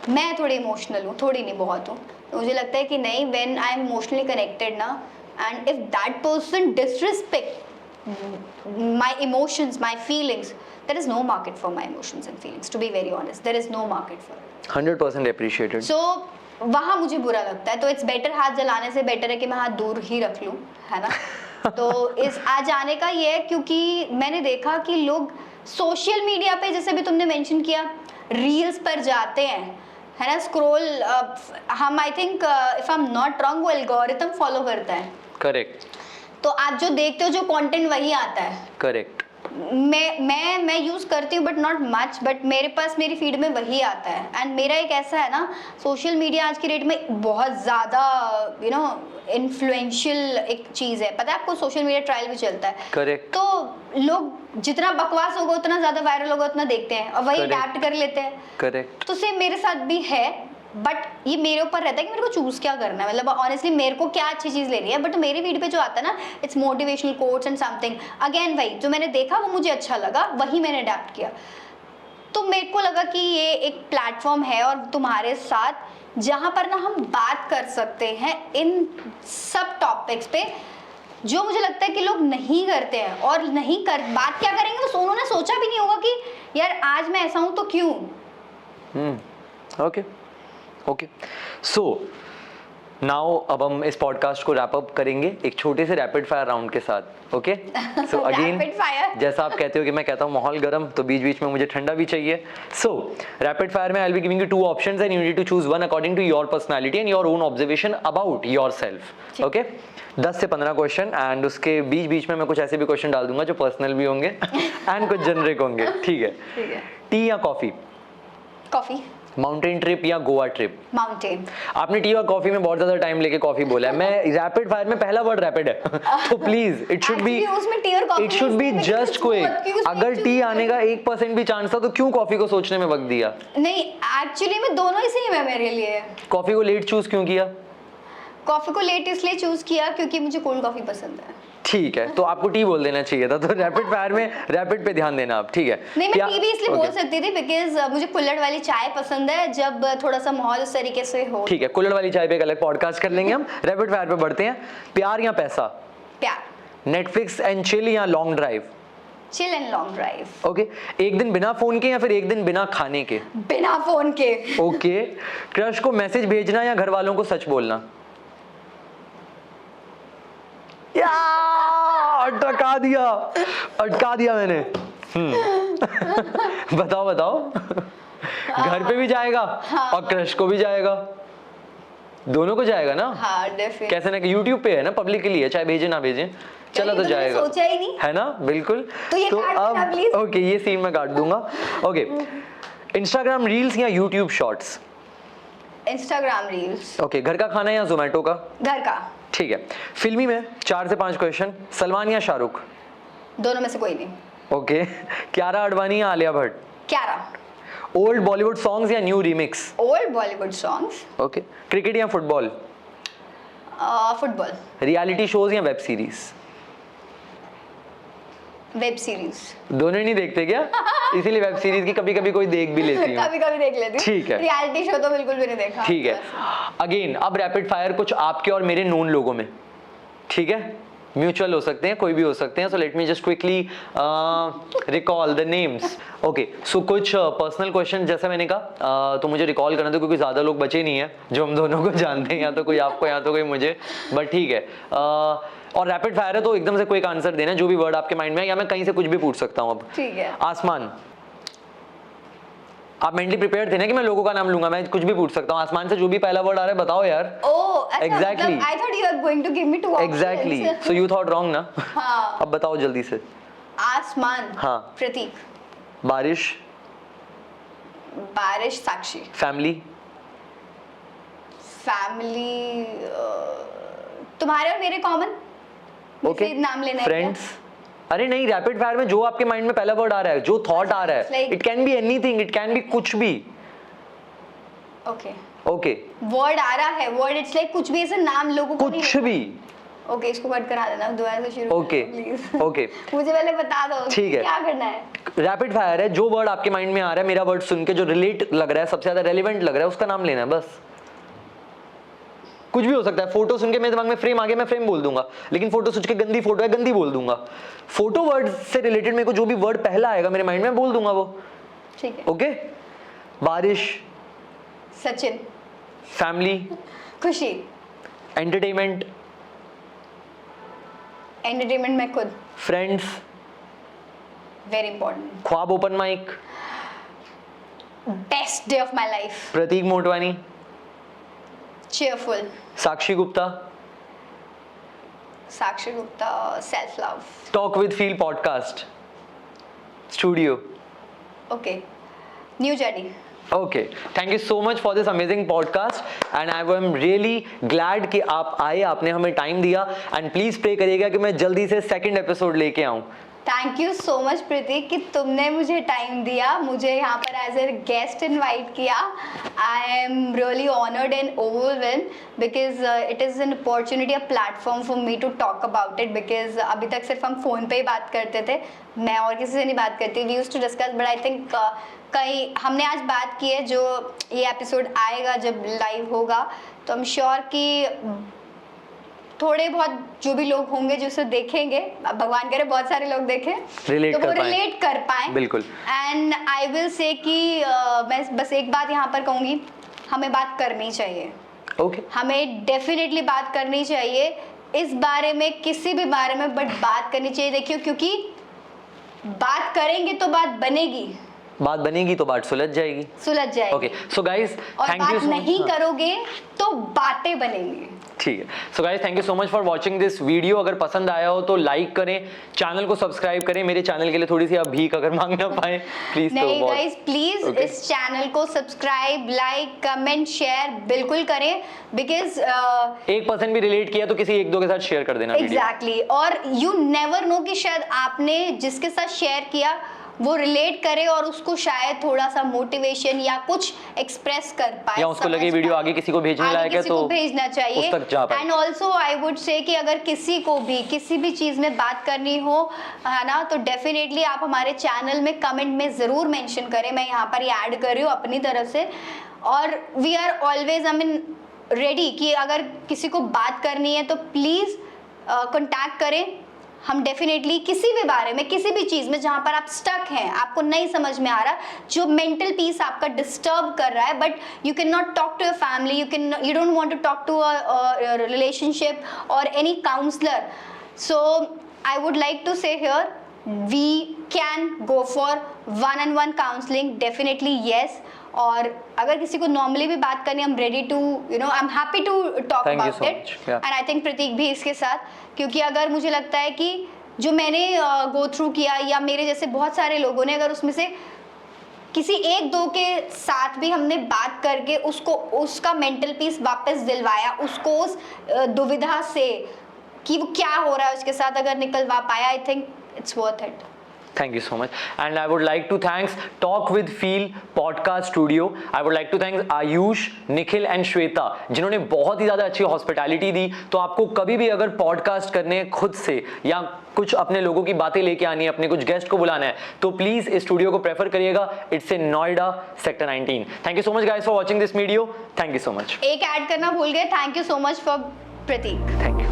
मैं थोड़ी इमोशनल हूँ, थोड़ी नहीं बहुत हूँ। तो मुझे लगता है कि नहीं, when I am emotionally connected ना, and if that person disrespect my emotions, my feelings, there is no market for my emotions and feelings, to be very honest, there is no market for it. 100% appreciated. So वहाँ मुझे बुरा लगता है, तो it's better हाथ जलाने से better है कि मैं हाथ दूर ही रख लूँ, है ना। तो इस आज आने का ये है क्योंकि मैंने देखा कि लोग सोशल मीडिया पे, जैसे भी तुमने मेंशन किया, रील्स पर जाते हैं, है ना, स्क्रॉल, हम I think if I am not wrong वो एल्गोरिथम फॉलो करता है। करेक्ट। तो आप जो देखते हो, जो कंटेंट वही आता है। करेक्ट। मैं यूज करती हूँ बट नॉट मच, बट मेरे पास मेरी फीड में वही आता है। एंड मेरा एक ऐसा है ना, सोशल मीडिया आज की डेट में बहुत ज़्यादा यू नो इन्फ्लुएंशियल एक चीज़ है। पता है आपको, सोशल मीडिया ट्रायल भी चलता है। करेक्ट। तो लोग जितना बकवास होगा उतना ज़्यादा वायरल होगा, उतना देखते हैं और वही अडैप्ट कर लेते हैं। करेक्ट। तो सेम मेरे साथ भी है, बट ये मेरे ऊपर रहता है कि मेरे को चूज क्या करना है, मतलब ऑनेस्टली मेरे को क्या अच्छी चीज लेनी है। बट मेरे फीड पे जो आता है ना, it's motivational quotes and something, again वही जो मैंने देखा वो मुझे अच्छा लगा, वही मैंने अडैप्ट किया। तो मेरे को लगा कि ये एक प्लेटफॉर्म है और तुम्हारे साथ जहाँ पर ना हम बात कर सकते हैं इन सब टॉपिक्स पे, जो मुझे लगता है कि लोग नहीं करते हैं। और नहीं कर बात क्या करेंगे, तो उन्होंने सोचा भी नहीं होगा कि यार आज मैं ऐसा हूँ तो क्यों। ओके ओके, सो नाउ अब हम इस पॉडकास्ट को रैप अप करेंगे एक छोटे से रैपिड फायर राउंड के साथ। ओके, सो अगेन जैसा आप कहते हो कि मैं कहता हूँ माहौल गर्म, तो बीच बीच में मुझे ठंडा भी चाहिए। सो रैपिड फायर में I will be giving you 2 options and you need to choose one according to your personality and your own observation about yourself. Okay, 10 से 15 क्वेश्चन, एंड उसके बीच बीच में मैं कुछ ऐसे भी क्वेश्चन डाल दूंगा जो पर्सनल भी होंगे एंड कुछ जेनरिक होंगे। ठीक है? टी या कॉफी? कॉफी। माउंटेन ट्रिप या गोवा ट्रिप? माउंटेन। आपने टी और कॉफी में बहुत ज्यादा टाइम लेके कॉफी बोला है, मैं रैपिड फायर में पहला वर्ड रैपिड है तो प्लीज इट शुड बी, उसमें टी और coffee it should be just quick. अगर टी आने का 1% भी चांस था तो क्यों कॉफी को सोचने में वक्त दिया? नहीं, एक्चुअली में दोनों ही सेम है मेरे लिए। कॉफी को लेट चूज क्यों किया? कॉफी को लेट इसलिए चूज किया क्योंकि मुझे कोल्ड कॉफी पसंद है। ठीक है, तो आपको टी बोल देना चाहिए था, तो रैपिड फायर में रैपिड पे ध्यान देना आप, ठीक है? नहीं, मैं टी भी इसलिए बोल सकती थी बिकॉज मुझे कुल्हड़ वाली चाय पसंद है जब थोड़ा सा माहौल उस तरीके से हो। ठीक है, कुल्हड़ वाली चाय पे एक अलग पॉडकास्ट कर लेंगे हम। रैपिड फायर पे बढ़ते हैं। प्यार या पैसा? प्यार। नेटफ्लिक्स एंड चिल या long drive? Chill and long drive. Okay, एक दिन बिना फोन के या फिर एक दिन बिना खाने के? बिना फोन के। ओके, क्रश को मैसेज भेजना या घर वालों को सच बोलना? अटका दिया मैंने। बताओ बताओ। घर पे भी जाएगा और क्रश को भी जाएगा, दोनों को जाएगा ना? हाँ, डेफिनेटली। कैसे ना कि YouTube पे है ना, पब्लिक के लिए, चाहे भेजे ना भेजे, चला तो जाएगा। सोचा ही नहीं है ना, बिल्कुल। तो ये काट देना प्लीज। ओके, ये सीन मैं काट दूंगा। ओके, इंस्टाग्राम रील्स या YouTube shorts? Instagram reels. Okay, घर का खाना या जोमेटो का? घर का। ठीक है, फिल्मी में 4 से 5 क्वेश्चन। सलमान या शाहरुख? दोनों में से कोई नहीं। ओके, कियारा आडवाणी या आलिया भट्ट? क्यारा। ओल्ड बॉलीवुड सॉन्ग्स या new remix? Old Bollywood songs. Okay, cricket या फुटबॉल? फुटबॉल। रियलिटी शोज या वेब सीरीज? Web series. दोनों ही नहीं देखते क्या? इसीलिए वेब सीरीज की कभी कभी कोई देख भी लेती है। कभी कभी देख लेती हूँ। ठीक है। रियलिटी शो तो बिल्कुल भी नहीं देखा। ठीक है, अगेन अब रैपिड फायर कुछ आपके और मेरे नोन लोगों में, ठीक है? म्यूचुअल हो सकते हैं, कोई भी हो सकते हैं। So let me just quickly recall the names. Okay, so कुछ पर्सनल क्वेश्चन जैसा मैंने कहा, तो मुझे रिकॉल करना था क्योंकि ज़्यादा लोग बचे नहीं है जो हम दोनों को जानते हैं, या तो कोई आपको या तो कोई मुझे, बट ठीक है। और रैपिड फायर है तो एकदम से क्विक आंसर देना, जो भी वर्ड आपके माइंड में है, या मैं कहीं से कुछ भी पूछ सकता हूँ अब। ठीक है। आसमान। आप मेंटली प्रिपेयर थे ना कि मैं लोगों का नाम लूंगा, मैं कुछ भी पूछ सकता हूँ। आसमान से जो भी पहला वर्ड आ रहा है बताओ यार। Exactly. I thought you were going to give me 2 options. Exactly. So you thought wrong ना? हाँ। अब बताओ जल्दी से। आसमान। हाँ। प्रतीक। बारिश। बारिश साक्षी। फैमिली। फैमिली तुम्हारे और मेरे कॉमन। ओके, नाम लेना है। फ्रेंड्स। अरे नहीं, रैपिड फायर में जो आपके माइंड में पहला वर्ड आ रहा है, जो थॉट आ रहा है, it can be anything, it can be कुछ भी। ओके। ओके, वर्ड आ रहा है, वर्ड इट्स लाइक कुछ भी, ऐसे नाम लोगों को कुछ भी। ओके, इसको कट करा देना, दोबारा से शुरू। Okay, please. ओके, मुझे पहले बता दो ठीक है, क्या करना है। रैपिड फायर है, जो वर्ड आपके माइंड में आ रहा है, मेरा वर्ड सुन के जो रिलेट लग रहा है, सबसे ज्यादा रेलिवेंट लग रहा है, उसका नाम लेना है बस। कुछ भी हो सकता है। फोटो सुन के मेरे दिमाग में फ्रेम आ गया, मैं फ्रेम बोल दूंगा, लेकिन फोटो सोच के गंदी फोटो है, गंदी बोल दूंगा। फोटो वर्ड से रिलेटेड मेरे को जो भी वर्ड पहला आएगा मेरे माइंड में, बोल दूंगा वो। ठीक है। ओके, बारिश। सचिन। फैमिली। खुशी। एंटरटेनमेंट। एंटरटेनमेंट में खुद। फ्रेंड्स। Very important. ख्वाब open mic. Best day of my life. Prateek Motwani. cheerful। Sakshi Gupta. Sakshi Gupta self love. Talk with feel podcast studio. Okay, new journey. Okay, thank you so much for this amazing podcast and I am really glad कि आप आए, आपने हमें time दिया, and please pray करिएगा कि मैं जल्दी से सेकंड एपिसोड लेके आऊँ। थैंक यू सो मच प्रतीक कि तुमने मुझे टाइम दिया, मुझे यहाँ पर एज ए गेस्ट इनवाइट किया। I am really honoured and overwhelmed because it is an opportunity, a platform for me to talk about it. Because अभी तक सिर्फ हम फ़ोन पे ही बात करते थे, मैं और किसी से नहीं बात करती। We used to discuss, but I think कहीं हमने आज बात की है। जो ये एपिसोड आएगा जब लाइव होगा तो आई एम श्योर कि थोड़े बहुत जो भी लोग होंगे जो उसे देखेंगे, भगवान करे बहुत सारे लोग देखें, तो वो रिलेट कर पाए। बिल्कुल। एंड आई विल से कि मैं बस एक बात यहाँ पर कहूँगी, हमें बात करनी चाहिए। ओके, हमें डेफिनेटली बात करनी चाहिए इस बारे में, किसी भी बारे में, बट बात करनी चाहिए। देखियो, क्योंकि बात करेंगे तो बात बनेगी। बात बनेगी तो बात सुलझ जाएगी। सुलझ जाएगी। ओके सो गाइस और थैंक यू बात नहीं करोगे तो बातें बनेंगी। ठीक है। So guys thank you so much for watching this video. अगर पसंद आया हो तो लाइक करें, चैनल को सब्सक्राइब करें। मेरे चैनल के लिए थोड़ी सी आप भीख अगर मांगना पाए प्लीज। नहीं गाइस प्लीज इस चैनल को सब्सक्राइब, लाइक, कमेंट, शेयर बिल्कुल करें बिकॉज 1% भी रिलेट किया तो किसी एक दो के साथ शेयर कर देना। एग्जैक्टली और यू नेवर नो कि शायद आपने जिसके साथ शेयर किया वो रिलेट करे और उसको शायद थोड़ा सा मोटिवेशन या कुछ एक्सप्रेस कर पाए, या उसको लगे वीडियो आगे किसी को भेजने लायक है तो भेजना चाहिए। उस तक जा पाए। And also I would say कि अगर किसी को भी किसी भी चीज में बात करनी हो है ना तो डेफिनेटली आप हमारे चैनल में कमेंट में जरूर मेंशन करें। मैं यहाँ पर ये ऐड कर रही हूँ अपनी तरफ से। और we are always I mean ready कि अगर किसी को बात करनी है तो प्लीज कॉन्टैक्ट करें। हम डेफिनेटली किसी भी बारे में, किसी भी चीज में जहां पर आप स्टक हैं, आपको नहीं समझ में आ रहा, जो मेंटल पीस आपका डिस्टर्ब कर रहा है, but you can not talk to your family, you don't want to talk to a relationship और any counsellor, so I would like to say here we can go for one-on-one counseling, definitely yes. और अगर किसी को normally भी बात करनी, I'm ready to, you know, I'm happy to talk Thank you about so it. much. Yeah. And I think प्रतीक भी इसके साथ, क्योंकि अगर मुझे लगता है कि जो मैंने गो थ्रू किया या मेरे जैसे बहुत सारे लोगों ने, अगर उसमें से किसी एक दो के साथ भी हमने बात करके उसको उसका मेंटल पीस वापस दिलवाया, उसको उस दुविधा से कि वो क्या हो रहा है उसके साथ अगर निकलवा पाया, आई think it's worth it. Thank you so much. And I would like to thanks Talk with Feel podcast studio. I would like to thanks Ayush, Nikhil and Shweta जिन्होंने बहुत ही ज़्यादा अच्छी हॉस्पिटैलिटी दी। तो आपको कभी भी अगर पॉडकास्ट करने हैं खुद से या कुछ अपने लोगों की बातें लेके आनी है, अपने कुछ गेस्ट को बुलाना है, तो प्लीज़ इस स्टूडियो को प्रेफर करिएगा। It's in Noida sector 19। Thank you so much guys for watching this video. Thank you so much. एक ऐड करना भूल गए, thank you so much for Prateek. Thank you.